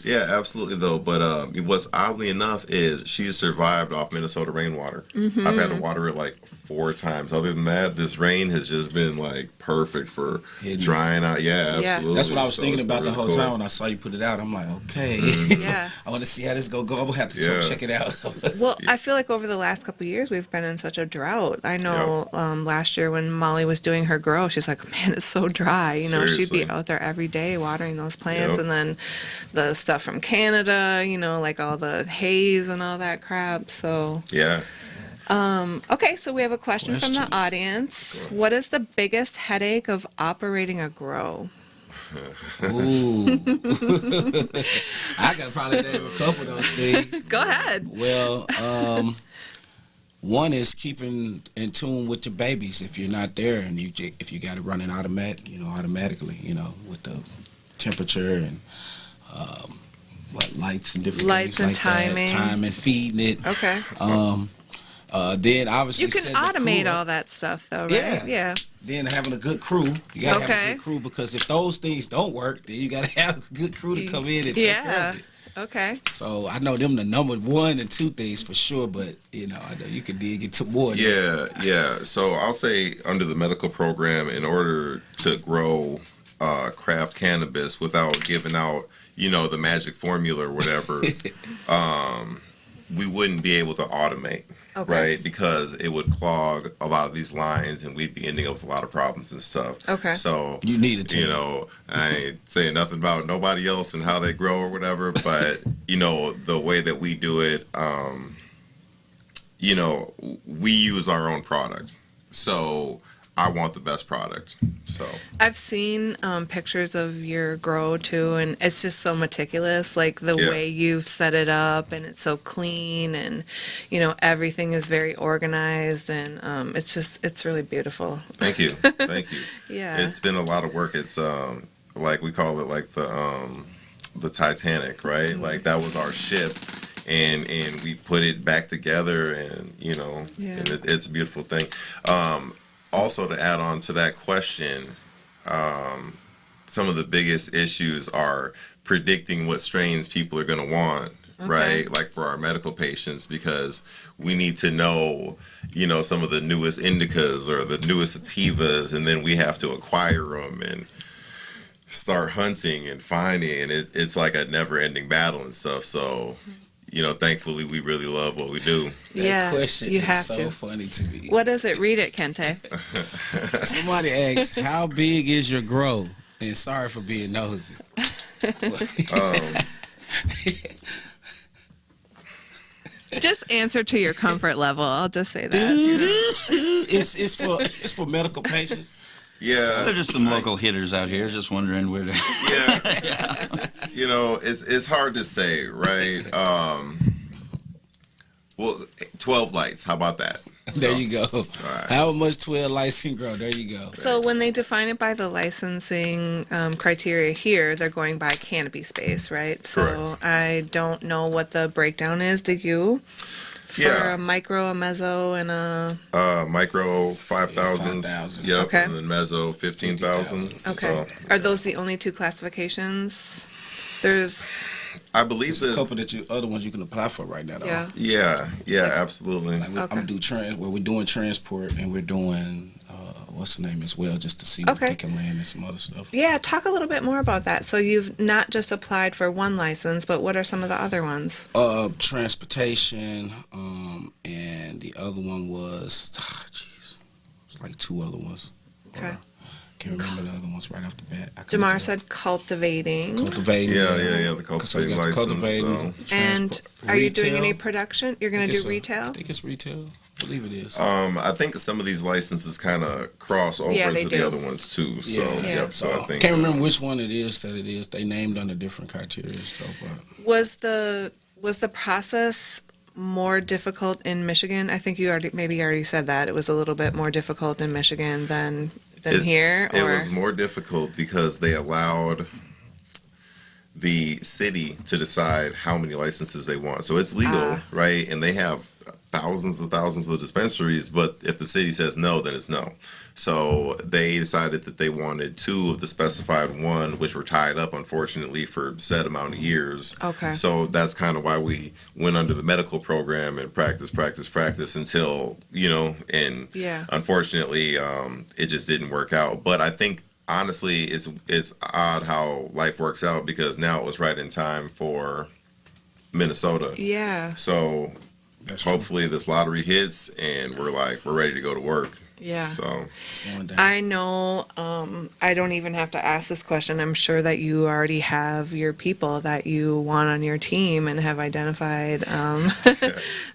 Yeah, absolutely though. But what's oddly enough is she's survived off Minnesota rainwater. Mm-hmm. I've had to water it like 4 times. Other than that, this rain has just been like perfect for drying out. Yeah, absolutely. That's what I was thinking about really the whole cool. time when I saw you put it out. I'm like, okay. Yeah. I want to see how this go. I'm gonna have to check it out. Well, I feel like over the last couple of years we've been in such a drought. I know last year when Molly was doing her grow, she's like, man, it's so dry. She'd be out there every day watering those plants, and then the stuff from Canada, like all the haze and all that crap. So yeah. Okay, so we have a question from the audience. What is the biggest headache of operating a grow? Ooh. I could probably name a couple of those things. Go ahead. Well, one is keeping in tune with your babies. If you're not there, and if you got it running automatically, with the temperature and lights and different lights things and like timing, time and feeding it. Okay. Then obviously you can automate all that stuff, though, right? Yeah. Then having a good crew. You gotta have a good crew, because if those things don't work, then you gotta have a good crew to come in and take care of it. Okay. So I know them the number 1 and 2 things for sure, but I know you can dig into more. Yeah. So I'll say under the medical program, in order to grow craft cannabis without giving out, the magic formula or whatever, we wouldn't be able to automate. Okay. Right, because it would clog a lot of these lines, and we'd be ending up with a lot of problems and stuff. Okay. So you need a team. I ain't saying nothing about nobody else and how they grow or whatever, but the way that we do it, we use our own product. So I want the best product. So I've seen pictures of your grow too, and it's just so meticulous, like the way you've set it up, and it's so clean, and everything is very organized, and it's really beautiful. Thank you. Yeah, it's been a lot of work. It's like we call it like the Titanic, right? Mm-hmm. Like that was our ship, and we put it back together, and and it's a beautiful thing. Also, to add on to that question, some of the biggest issues are predicting what strains people are going to want, right? Like for our medical patients, because we need to know, some of the newest indicas or the newest sativas, and then we have to acquire them and start hunting and finding, and it's like a never-ending battle and stuff. So thankfully, we really love what we do. Yeah, that question you is have so to. funny to me. What is it? Read it, Kente. Somebody asked, how big is your grow? And sorry for being nosy. Just answer to your comfort level. I'll just say that. It's for medical patients. Yeah. So there's just some local hitters out here just wondering where to... Yeah. It's hard to say, right? Well, 12 lights. How about that? There you go. Right. How much 12 lights can grow? There you go. So when they define it by the licensing criteria here, they're going by canopy space, right? So Correct. I don't know what the breakdown is. Do you? For Yeah. a micro, a mezzo, and a... Micro 5,000. 5,000. Yep. Okay. And then mezzo 15,000. 15,000. Okay. So, Are those the only two classifications? There's... I believe There's a that. couple other ones you can apply for right now. Though. Yeah. Yeah, absolutely. Like Okay. I'm we're doing transport and we're doing what's the name as well, just to see what Okay. they can land and some other stuff. Yeah, talk a little bit more about that. So you've not just applied for one license, but what are some of the other ones? Transportation, and the other one was, it's like two other ones. Okay. Can't remember the other ones right off the bat. Damar said cultivating. Cultivating. Yeah, the So we cultivating got the license. cultivating, And are you doing any retail. production? You're going to do I retail? think it's retail. I believe it is. I think some of these licenses kind of cross over Yeah, they to do. the other ones too. So, Yeah. yep. So I think. Can't remember which one it is that it is. They named under different criteria though, but Was the process more difficult in Michigan? I think you already said that. It was a little bit more difficult in Michigan than here? It Or? was more difficult because they allowed the city to decide how many licenses they want. So it's legal, right? And they have thousands of dispensaries, but if the city says no, then it's no. So they decided that they wanted 2 of the specified 1, which were tied up, unfortunately, for set amount of years. Okay. So that's kind of why we went under the medical program and practice until, and Yeah. unfortunately, it just didn't work out. But I think, honestly, it's odd how life works out because now it was right in time for Minnesota. Yeah. So that's true. hopefully this lottery hits and we're ready to go to work. Yeah. So It's going down. I know, I don't even have to ask this question. I'm sure that you already have your people that you want on your team and have identified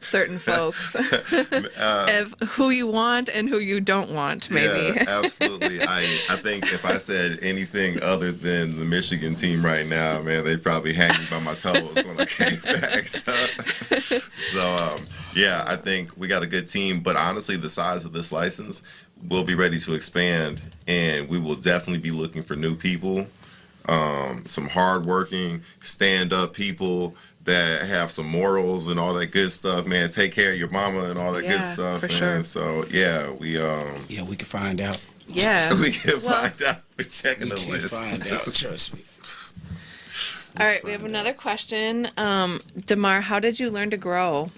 certain folks of who you want and who you don't want, maybe. Yeah, absolutely. I think if I said anything other than the Michigan team right now, man, they'd probably hang me by my toes when I came back. So yeah, I think we got a good team. But honestly, the size of this license, we'll be ready to expand, and we will definitely be looking for new people, some hardworking, stand-up people that have some morals and all that good stuff, man. Take care of your mama and all that Yeah, good stuff, for man. sure. So yeah, we we can find out. Yeah. we can Well- find out. We're checking We the can list. find out. Trust me. All right, we have another question. Damar, how did you learn to grow?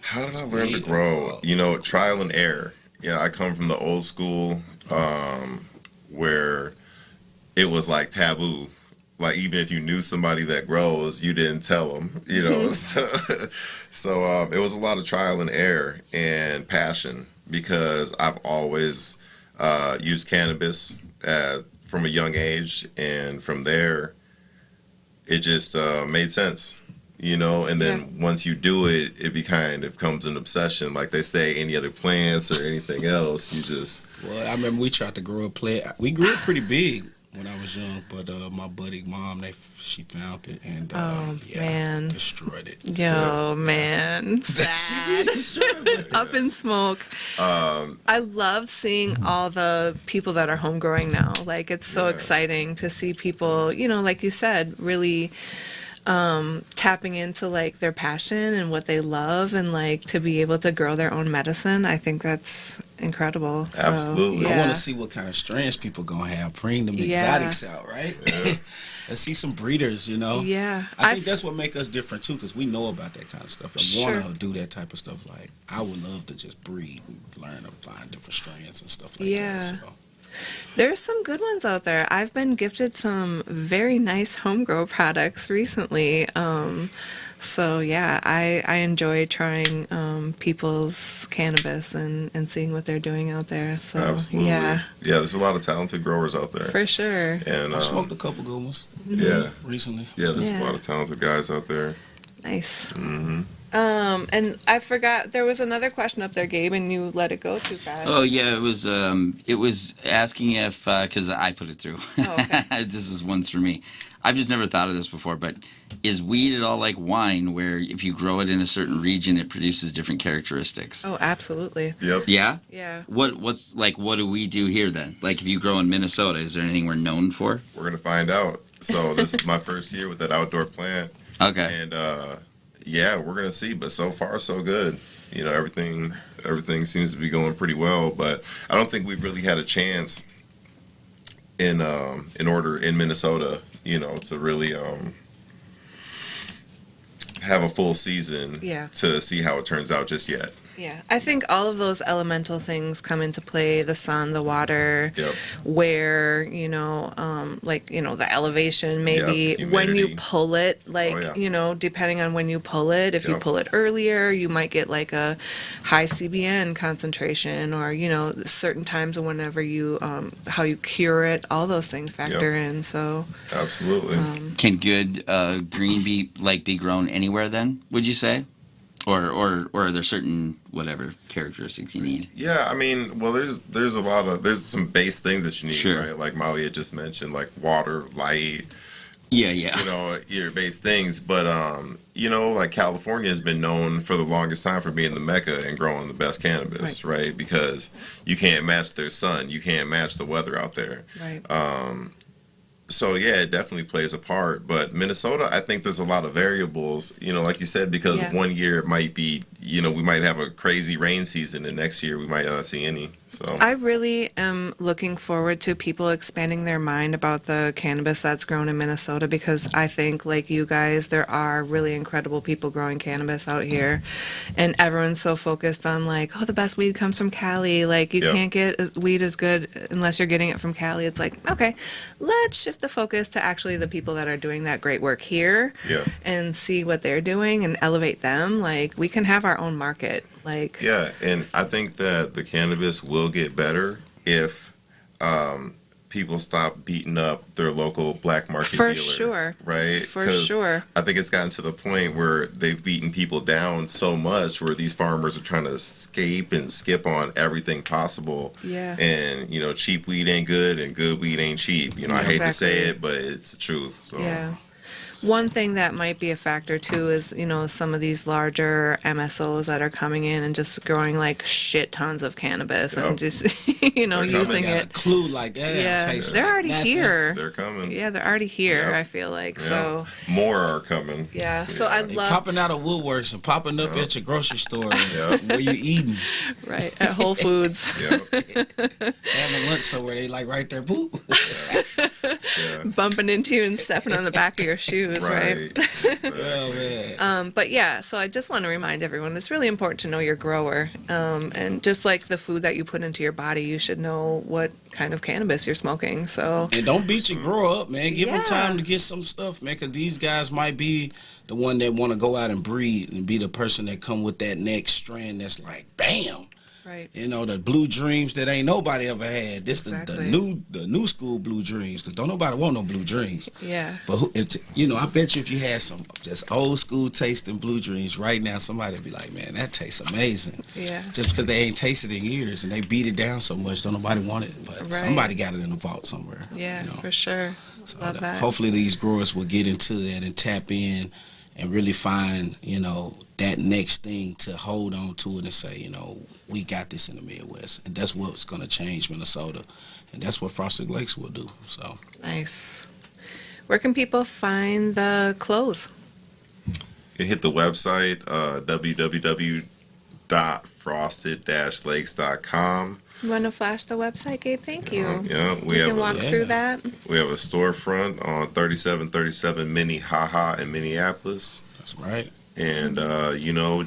How did I learn to grow? Trial and error. Yeah, I come from the old school where it was like taboo. Like even if you knew somebody that grows, you didn't tell them. So it was a lot of trial and error and passion because I've always used cannabis from a young age, and from there, it just made sense. And then once you do it, it kind of becomes an obsession. Like they say, any other plants or anything else, you just... Well, I remember we tried to grow a plant. We grew it pretty big when I was young, but my buddy mom, she found it and man. destroyed it. Yo, man. Sad. Up in smoke. I love seeing all the people that are home growing now. Like, it's so exciting to see people, like you said, really tapping into like their passion and what they love, and like to be able to grow their own medicine. I think that's incredible. So, Absolutely. I want to see what kind of strains people gonna have. Bring them exotics out, right? Yeah. Let's see some breeders, Yeah. I think that's what make us different too, because we know about that kind of stuff and Sure. want to do that type of stuff. Like I would love to just breed and learn and find different strains and stuff like Yeah. that. So. There's some good ones out there. I've been gifted some very nice home grow products recently. So yeah, I enjoy trying people's cannabis and seeing what they're doing out there. So Absolutely. yeah, There's a lot of talented growers out there. for sure. And I smoked a couple good ones yeah, recently. there's Yeah. a lot of talented guys out there. Nice. Hmm. And I forgot there was another question up there, Gabe, and you let it go too fast. Oh yeah, it was asking if because I put it through. Oh, okay. This is one's for me. I've just never thought of this before, but is weed at all like wine, where if you grow it in a certain region, it produces different characteristics? Oh, absolutely. Yep. Yeah. Yeah. What do we do here then? Like if you grow in Minnesota, is there anything we're known for? We're gonna find out. So this is my first year with that outdoor plant. Okay. And yeah, we're gonna see. But so far, so good. You know, everything seems to be going pretty well. But I don't think we've really had a chance in Minnesota. You know, to really have a full season. Yeah. To see how it turns out just yet. Yeah, I think all of those elemental things come into play: the sun, the water, Yep. where, like, the elevation, maybe Yep, when you humidity. pull it, like, Oh, yeah. depending on when you pull it, if you Yep. pull it earlier, you might get like a high CBN concentration, or, certain times of whenever you, how you cure it, all those things factor in. So, Absolutely. Can good green be grown anywhere then, would you say? Or are there certain whatever characteristics you need? Yeah, I mean, well, there's some base things that you need, Sure. right? Like Molly had just mentioned, like water, light, Yeah. your base things. But like California has been known for the longest time for being the mecca and growing the best cannabis, right? Because you can't match their sun, you can't match the weather out there. right. So yeah, it definitely plays a part. But Minnesota, I think there's a lot of variables, like you said, because Yeah. one year it might be, we might have a crazy rain season, and next year we might not see any. So I really am looking forward to people expanding their mind about the cannabis that's grown in Minnesota, because I think, like you guys, there are really incredible people growing cannabis out here, and everyone's so focused on like, oh, the best weed comes from Cali. Like, you Yep. can't get weed as good unless you're getting it from Cali. It's like, okay, let's shift the focus to actually the people that are doing that great work here, yeah. and see what they're doing and elevate them. Like, we can have our own market. Like, Yeah, and I think that the cannabis will get better if people stop beating up their local black market For dealer. sure. Right? For 'Cause sure. I think it's gotten to the point where they've beaten people down so much where these farmers are trying to escape and skip on everything possible. Yeah. And, cheap weed ain't good and good weed ain't cheap. I hate to say Exactly. it, but it's the truth. So Yeah. One thing that might be a factor too is, some of these larger MSOs that are coming in and just growing like shit tons of cannabis Yep. and just, coming. using Got a it. clue like that. Yeah, Taste they're like already nothing. here. they're coming. Yeah, they're already here, Yep. I feel like. Yeah. So, More are coming. yeah. So I They love, popping out of Woodworks and popping up at your grocery store Yeah. where you eating, right, at Whole Foods. Yeah. having lunch somewhere. They like right there, boop. Yeah. Bumping into you and stepping on the back of your shoes, right? Oh man. But yeah, so I just want to remind everyone, it's really important to know your grower. And just like the food that you put into your body, you should know what kind of cannabis you're smoking. So, And don't beat your grower up, man. Give them Yeah. time to get some stuff, man, because these guys might be the one that want to go out and breed and be the person that come with that next strand that's like, bam. right. The blue dreams that ain't nobody ever had. This Exactly. the new school blue dreams, because don't nobody want no blue dreams. Yeah. But I bet you if you had some just old school tasting blue dreams right now, somebody would be like, man, that tastes amazing. Yeah. Just because they ain't tasted in years and they beat it down so much, don't nobody want it. But Right. somebody got it in the vault somewhere. Yeah, you know? for sure. So Love that. Hopefully these growers will get into that and tap in and really find, that next thing to hold on to it and say, we got this in the Midwest. And that's what's going to change Minnesota. And that's what Frosted Lakes will do. So Nice. Where can people find the clothes? You can hit the website, www.frosted-lakes.com. You want to flash the website, Gabe? Thank you. Yeah, We can walk through that. we have a storefront on 3737 Minnehaha in Minneapolis. that's right. And,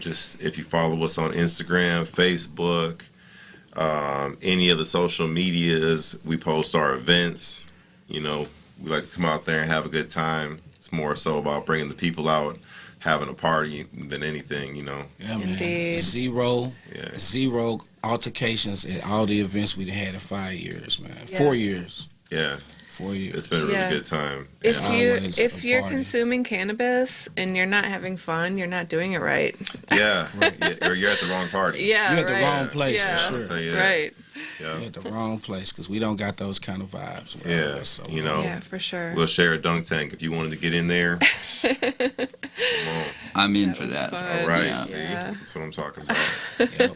just if you follow us on Instagram, Facebook, any of the social medias, we post our events. We like to come out there and have a good time. It's more so about bringing the people out, having a party than anything, Yeah, Indeed. man. Zero altercations at all the events we had in 5 years, man. Yeah. 4 years. Yeah, 4 years. it's been a really Yeah. good time. If Yeah. you Always if a you're party. consuming cannabis and you're not having fun, you're not doing it right. Yeah, yeah, or you're at the wrong party. Yeah, You're at the right. wrong place Yeah. for I'll sure. tell you that. Right. Yeah. You're at the wrong place because we don't got those kind of vibes. around Yeah, us, so you know. Yeah, for sure. We'll share a dunk tank if you wanted to get in there. Come on. I'm in That for was that. fun. All right, Yeah. see, Yeah. that's what I'm talking about. yeah,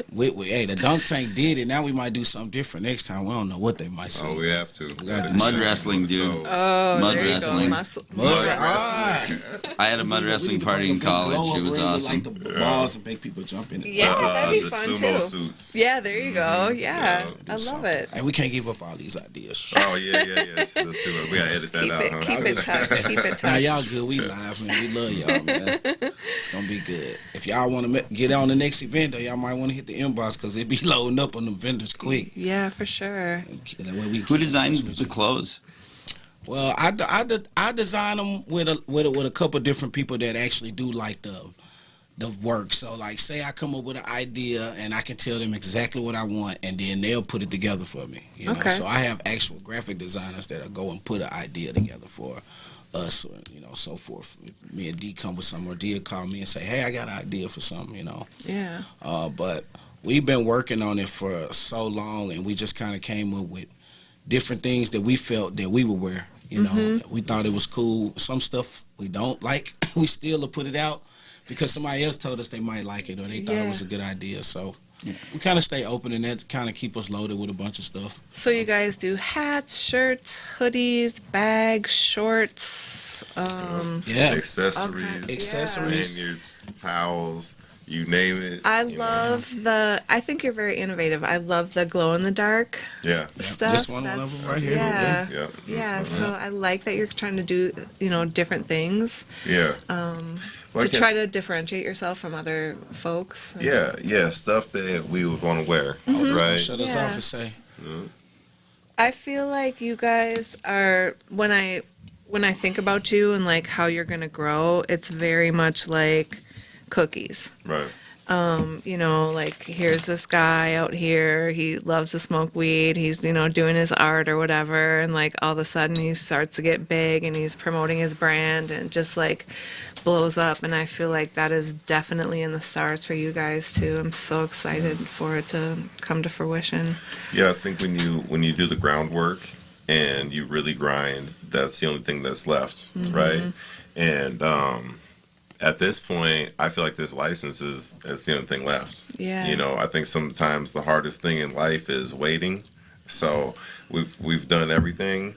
hey, the dunk tank did it. Now we might do something different next time. We don't know what they might say. Oh, we have to. gotta Mud wrestling, dude. Oh, Mud there wrestling. you go. Muscle. Mud Yeah. wrestling. I had a mud wrestling party in college. It was awesome. Like the balls and make people jump in it. Yeah, that'd be the fun sumo too. suits. Yeah, there you go. Yeah, I love Something. it. Hey, we can't give up all these ideas. Oh yeah. Let's do it. We gotta edit that Keep out. it, Huh? keep it tough. Keep it Now tough. y'all good. We live, man. We love y'all, man. It's gonna be good. If y'all want to get on the next event, though, y'all might want to hit the inbox because it be loading up on the vendors quick. Yeah, for sure. That way we Who designs the clothes? Well, I design them with a couple of different people that actually do like the work. So like, say I come up with an idea and I can tell them exactly what I want, and then they'll put it together for me. You know, Okay. so I have actual graphic designers that'll go and put an idea together for us, or so forth. If me and D come with something, or D will call me and say, "Hey, I got an idea for something," Yeah. But we've been working on it for so long, and we just kind of came up with different things that we felt that we would wear. You know, we thought it was cool. Some stuff we don't like, we still will put it out because somebody else told us they might like it or they thought it was a good idea. So we kind of stay open, and that kind of keep us loaded with a bunch of stuff. So you guys do hats, shirts, hoodies, bags, shorts. Yeah, Accessories, Okay. Accessories. lanyards, towels, you name it. I you know. love I think you're very innovative. I love the glow in the dark Yeah. stuff. This one of them right here. Yeah. Yeah. Yeah, so I like that you're trying to do, different things Yeah. Well, I to guess- try to differentiate yourself from other folks. Yeah, stuff that we would want to wear, right? Shut us Yeah. off and say, I feel like you guys are, when I think about you and like how you're going to grow, it's very much like cookies. Right. Like here's this guy out here, he loves to smoke weed, he's, doing his art or whatever, and like all of a sudden he starts to get big and he's promoting his brand and just like blows up, and I feel like that is definitely in the stars for you guys too. I'm so excited for it to come to fruition. Yeah, I think when you do the groundwork and you really grind, that's the only thing that's left, right? And at this point, I feel like this license is the only thing left. Yeah. I think sometimes the hardest thing in life is waiting. So we've done everything.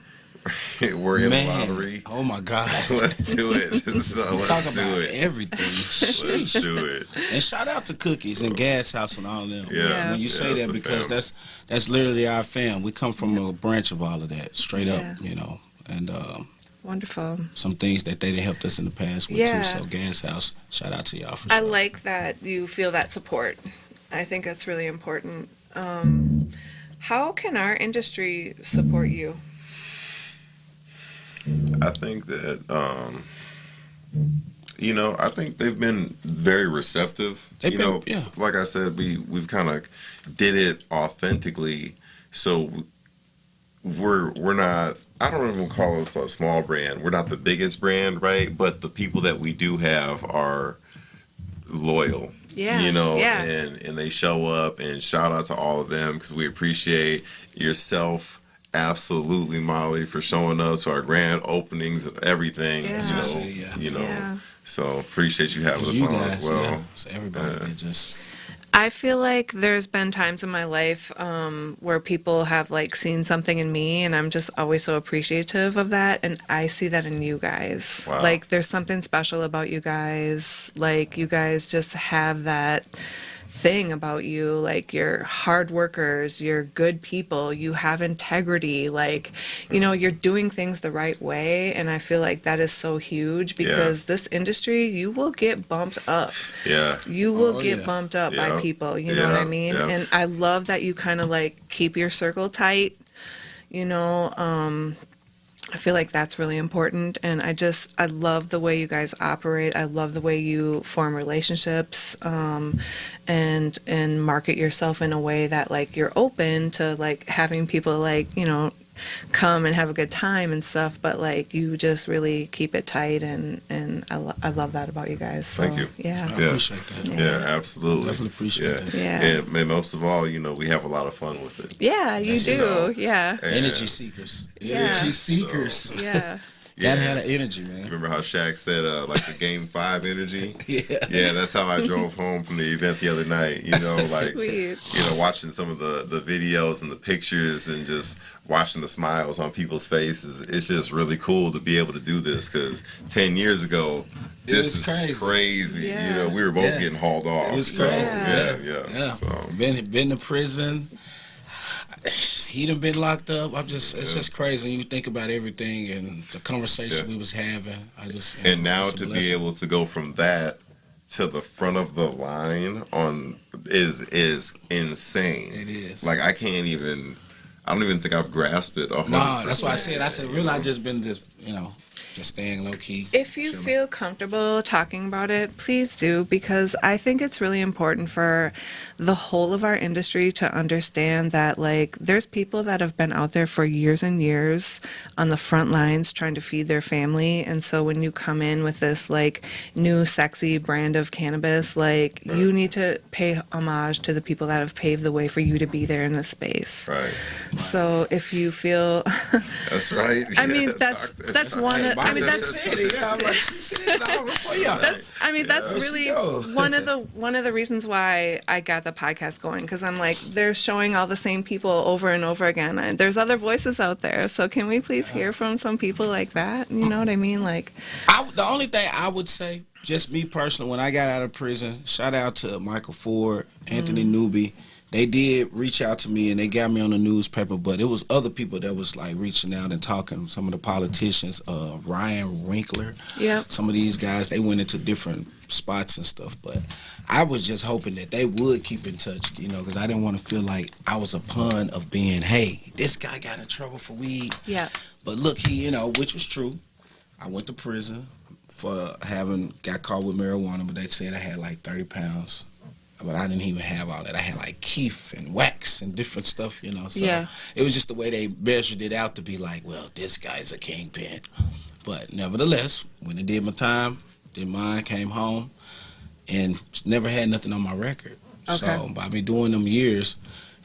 We're in the lottery. Oh my God. Let's do it. So let's Talk do about it. everything. Let's Sheesh. do it. And shout out to Cookies and Gas House and all of them. Yeah. When you say that's that, the because fam. that's literally our fam. We come from a branch of all of that, straight up, and Wonderful. some things that they done helped us in the past with Yeah. too. So Gas House, shout out to y'all for I sure. like that you feel that support. I think that's really important. How can our industry support you? I think that I think they've been very receptive. They've been, yeah. Like I said, we've kind of did it authentically. So we're not. I don't even call us a small brand. We're not the biggest brand, right? But the people that we do have are loyal. Yeah. Yeah. And they show up, and shout out to all of them because we appreciate yourself. Absolutely, Molly, for showing up to our grand openings and everything. Yeah. Yeah. So appreciate you having us You on guys, as well. yeah. So everybody that just I feel like there's been times in my life where people have like seen something in me, and I'm just always so appreciative of that, and I see that in you guys. Wow. Like there's something special about you guys. Like you guys just have that thing about you, like you're hard workers, you're good people, you have integrity, like you're doing things the right way, and I feel like that is so huge because this industry, you will get bumped up. Yeah. You will get bumped up by Yeah. people, you know what I mean? Yeah. And I love that you kind of like keep your circle tight, I feel like that's really important, and I love the way you guys operate. I love the way you form relationships, and market yourself in a way that like you're open to like having people like come and have a good time and stuff, but like you just really keep it tight, and I love that about you guys. So, Thank you. Yeah. I appreciate that. Yeah, absolutely. Definitely appreciate that. Yeah. And most of all, we have a lot of fun with it. Yeah, you That's, do. Yeah. And- Energy seekers. Yeah. Energy seekers. Yeah. Gotta have the energy, man. Remember how Shaq said, like the Game 5 energy? Yeah. Yeah, that's how I drove home from the event the other night. Like, Sweet. watching some of the videos and the pictures and just watching the smiles on people's faces. It's just really cool to be able to do this because 10 years ago, this is crazy. Yeah. We were both Yeah. getting hauled off. It was So, crazy. yeah. So, Been to prison. He done been locked up. It's just crazy. You think about everything and the conversation we was having. and now it's a to be blessing. able to go from that to the front of the line is insane. It is. Like I don't even think I've grasped it. 100%. Nah, that's why I said really I just been just staying low key. If you chilling. feel comfortable talking about it, please do, because I think it's really important for the whole of our industry to understand that, like, there's people that have been out there for years and years on the front lines trying to feed their family. And so when you come in with this, like, new sexy brand of cannabis, like, you need to pay homage to the people that have paved the way for you to be there in this space. Right. So if you feel, That's right. I mean, Yes, that's one of, I mean, that's that's There she really go. one of the reasons why I got the podcast going, because I'm like, they're showing all the same people over and over again. There's other voices out there, so can we please hear from some people like that? You know what I mean? Like, The only thing I would say, just me personally, when I got out of prison, shout out to Michael Ford, Anthony Newby. They did reach out to me and they got me on the newspaper, but it was other people that was like reaching out and talking. Some of the politicians, Ryan Winkler, Yep. some of these guys, they went into different spots and stuff. But I was just hoping that they would keep in touch, because I didn't want to feel like I was a pawn of being, hey, this guy got in trouble for weed. yeah, But look, which was true. I went to prison for got caught with marijuana, but they said I had like 30 pounds. But I didn't even have all that. I had like keef and wax and different stuff, So Yeah. it was just the way they measured it out to be like, well, this guy's a kingpin. But nevertheless, when I did my time, did mine, came home, and never had nothing on my record. Okay. So by me doing them years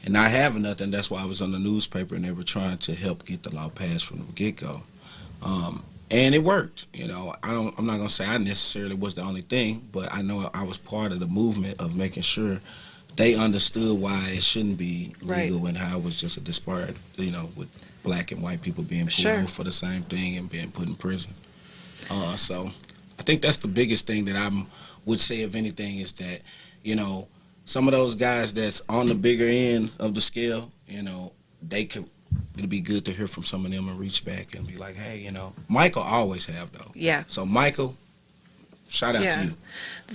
and not having nothing, that's why I was on the newspaper and they were trying to help get the law passed from the get-go. And it worked, I'm not gonna say I necessarily was the only thing, but I know I was part of the movement of making sure they understood why it shouldn't be legal and how it was just a disparate, with black and white people being pulled over for the same thing and being put in prison. So I think that's the biggest thing that I would say, if anything, is that, some of those guys that's on the bigger end of the scale, it'd be good to hear from some of them and reach back and be like, hey, Michael always have, though. yeah. So, Michael, shout out to you.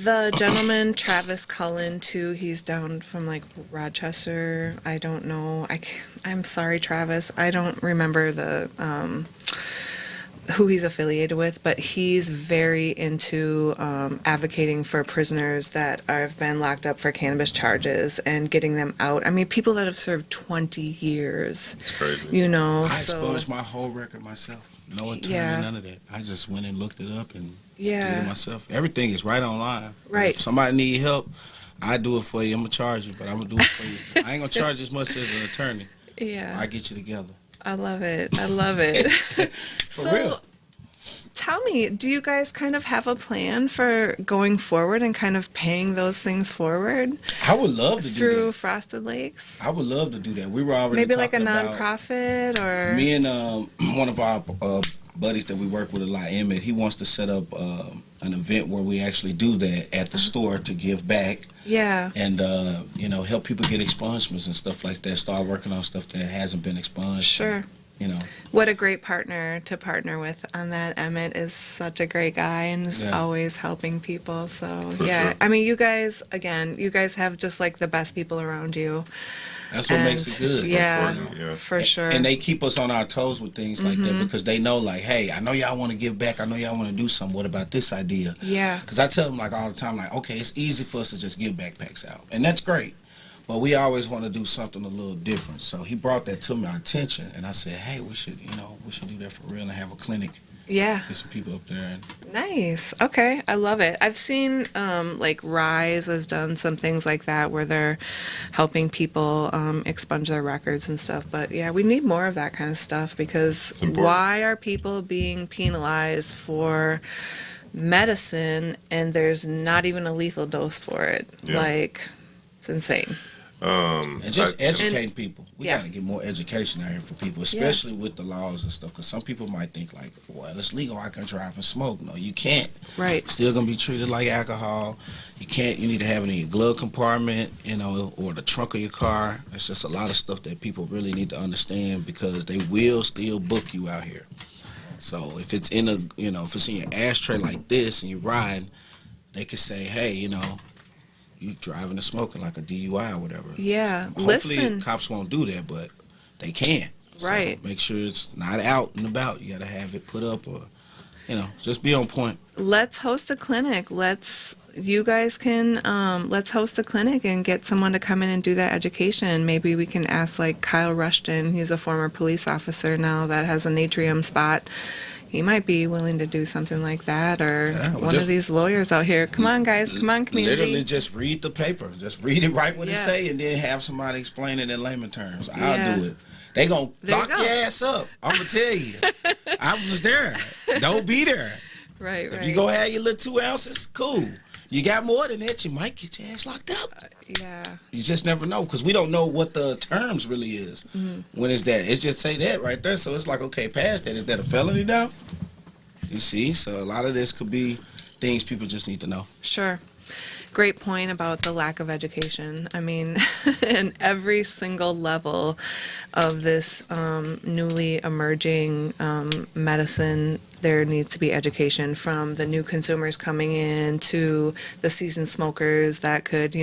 The gentleman, Travis Cullen, too, he's down from like Rochester. I don't know. I'm sorry, Travis. I don't remember who he's affiliated with, but he's very into advocating for prisoners that have been locked up for cannabis charges and getting them out. I mean, people that have served 20 years. It's crazy. I expunged my whole record myself. No attorney, none of that. I just went and looked it up and did it myself. Everything is right online. Right. If somebody need help, I do it for you. I'm going to charge you, but I'm going to do it for you. I ain't going to charge as much as an attorney. Yeah. I get you together. I love it. I love it. So, real. tell me, do you guys kind of have a plan for going forward and kind of paying those things forward I would love to do through that. Frosted Lakes? I would love to do that. We were already Maybe like a talking about- nonprofit or Me and one of our buddies that we work with a lot, Emmett, he wants to set up an event where we actually do that at the store to give back yeah. and help people get expungements and stuff like that. Start working on stuff that hasn't been expunged. Sure. And, What a great partner to partner with on that. Emmett is such a great guy and is always helping people. So, sure. I mean, you guys have just like the best people around you. that's what makes it good. Yeah, Yeah. for sure. And they keep us on our toes with things like that because they know, like, hey, I know y'all want to give back. I know y'all want to do something. What about this idea? Yeah. Because I tell them, like, all the time, like, okay, it's easy for us to just give backpacks out. And that's great. But we always want to do something a little different. So he brought that to my attention, and I said, hey, we should do that for real and have a clinic. Yeah. Get some people up there. Nice. Okay. I love it. I've seen like Rise has done some things like that where they're helping people expunge their records and stuff. But yeah, we need more of that kind of stuff because why are people being penalized for medicine and there's not even a lethal dose for it? Yeah. Like, it's insane. And just educating people. We yeah. got to get more education out here for people, especially with the laws and stuff. Because some people might think like, well, it's legal, I can drive and smoke. No, you can't. Right. Still gonna be treated like alcohol. You can't. You need to have it in your glove compartment, or the trunk of your car. It's just a lot of stuff that people really need to understand because they will still book you out here. So if it's in if it's in your ashtray like this and you ride, they could say, hey, you driving and smoking like a DUI or whatever. Yeah. Hopefully cops won't do that, but they can. Right. So make sure it's not out and about. You got to have it put up or, just be on point. Let's host a clinic. Let's host a clinic and get someone to come in and do that education. Maybe we can ask like Kyle Rushton. He's a former police officer now that has an atrium spot. He might be willing to do something like that, or one of these lawyers out here. Come on, guys. Come on, community. Literally just read the paper. Just read it right what it say, and then have somebody explain it in layman terms. I'll do it. They gonna lock your ass up. I'm gonna tell you. I was there. Don't be there. Right. If you go have your little 2 ounces, cool. You got more than that, you might get your ass locked up. Yeah. You just never know because we don't know what the terms really is. When it's that. It's just say that right there. So it's like, okay, past that. Is that a felony now? You see? So a lot of this could be things people just need to know. Sure. Great point about the lack of education. I mean, in every single level of this newly emerging medicine, there needs to be education from the new consumers coming in to the seasoned smokers that could,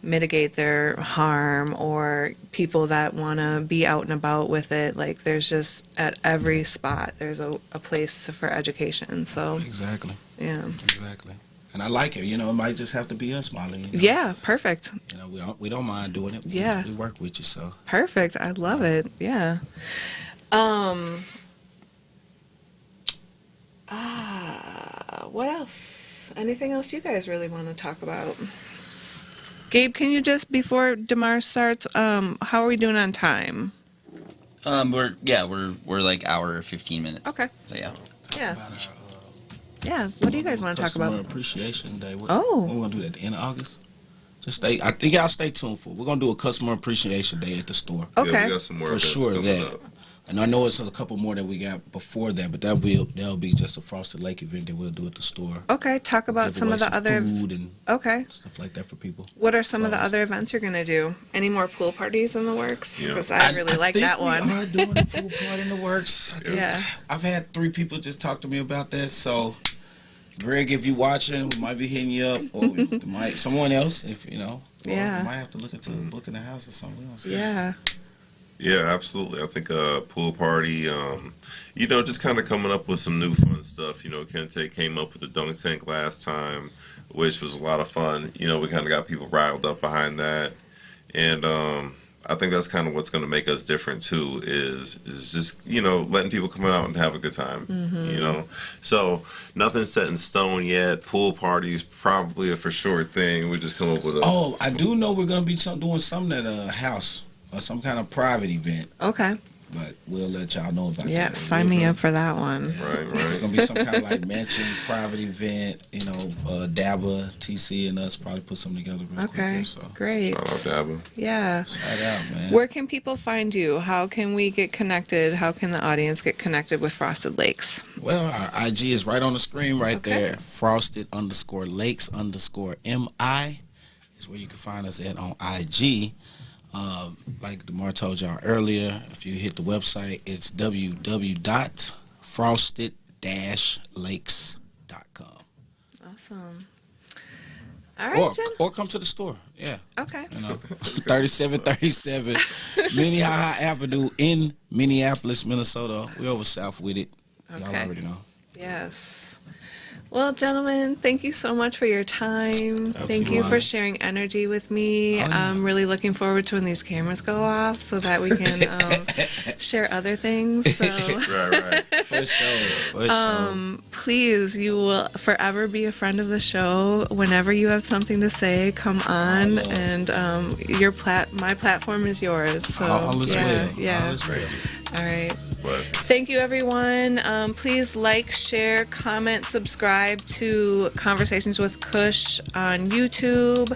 mitigate their harm, or people that want to be out and about with it. Like, there's just at every spot, there's a place for education. So exactly. Yeah. Exactly. And I like it. It might just have to be us, Molly. Yeah, perfect. We don't mind doing it. Yeah. We work with you, so. Perfect. I love it. Yeah. What else? Anything else you guys really want to talk about? Gabe, can you just, before DeMar starts, how are we doing on time? We're like hour 15 minutes. Okay. So yeah. Yeah. Yeah. What do you guys want to talk about? Customer Appreciation Day. We're going to do that at the end of August. I think y'all stay tuned for it. We're going to do a Customer Appreciation Day at the store. Okay. Yeah, we got some more for sure that. Up. And I know it's a couple more that we got before that, but that'll be just a Frosted Lake event that we'll do at the store. Okay. Talk about some of the other food and stuff like that for people. What are some of the other events you're going to do? Any more pool parties in the works? Because I really like that one. We are doing a pool party in the works. Yeah. I've had 3 people just talk to me about that, so Greg, if you're watching, we might be hitting you up, or someone else, if Yeah. We might have to look into booking a house or something else. Yeah. Yeah, absolutely. I think a pool party, just kind of coming up with some new fun stuff. Kente came up with the dunk tank last time, which was a lot of fun. We kind of got people riled up behind that. And I think that's kind of what's going to make us different, too, is just, letting people come out and have a good time, So nothing's set in stone yet. Pool parties, probably a for sure thing. We just come up with I do know we're going to be doing something at a house. Or some kind of private event. Okay. But we'll let y'all know about that. Yeah, sign me up for that one. Right. It's going to be some kind of like mansion private event. Dabba, TC, and us probably put something together real quick. Okay, So. great. Shout out Dabba. Yeah. Shout out, man. Where can people find you? How can we get connected? How can the audience get connected with Frosted Lakes? Well, our IG is right on the screen right there. Frosted_Lakes_MI is where you can find us at on IG. Like DeMar told y'all earlier, if you hit the website, it's www.frosted-lakes.com. Awesome. All right, Jen. Or come to the store. Yeah. Okay. 3737 Minnehaha Avenue in Minneapolis, Minnesota. We're over south with it. Y'all already know. Yes. Well, gentlemen, thank you so much for your time. Thank you for sharing energy with me. Oh, yeah. I'm really looking forward to when these cameras go off so that we can share other things. So Right. For sure. please, you will forever be a friend of the show. Whenever you have something to say, come on. Lord. And my platform is yours. So All is well. yeah. All is well. All right. But Thank you, everyone. Please like, share, comment, subscribe to Conversations with Kush on YouTube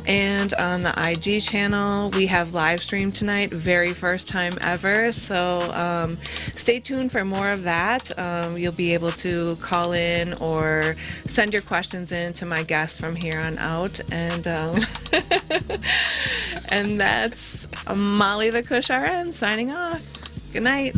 and on the IG channel. We have live stream tonight, very first time ever. So stay tuned for more of that. You'll be able to call in or send your questions in to my guest from here on out. And and that's Molly the Kush RN signing off. Good night.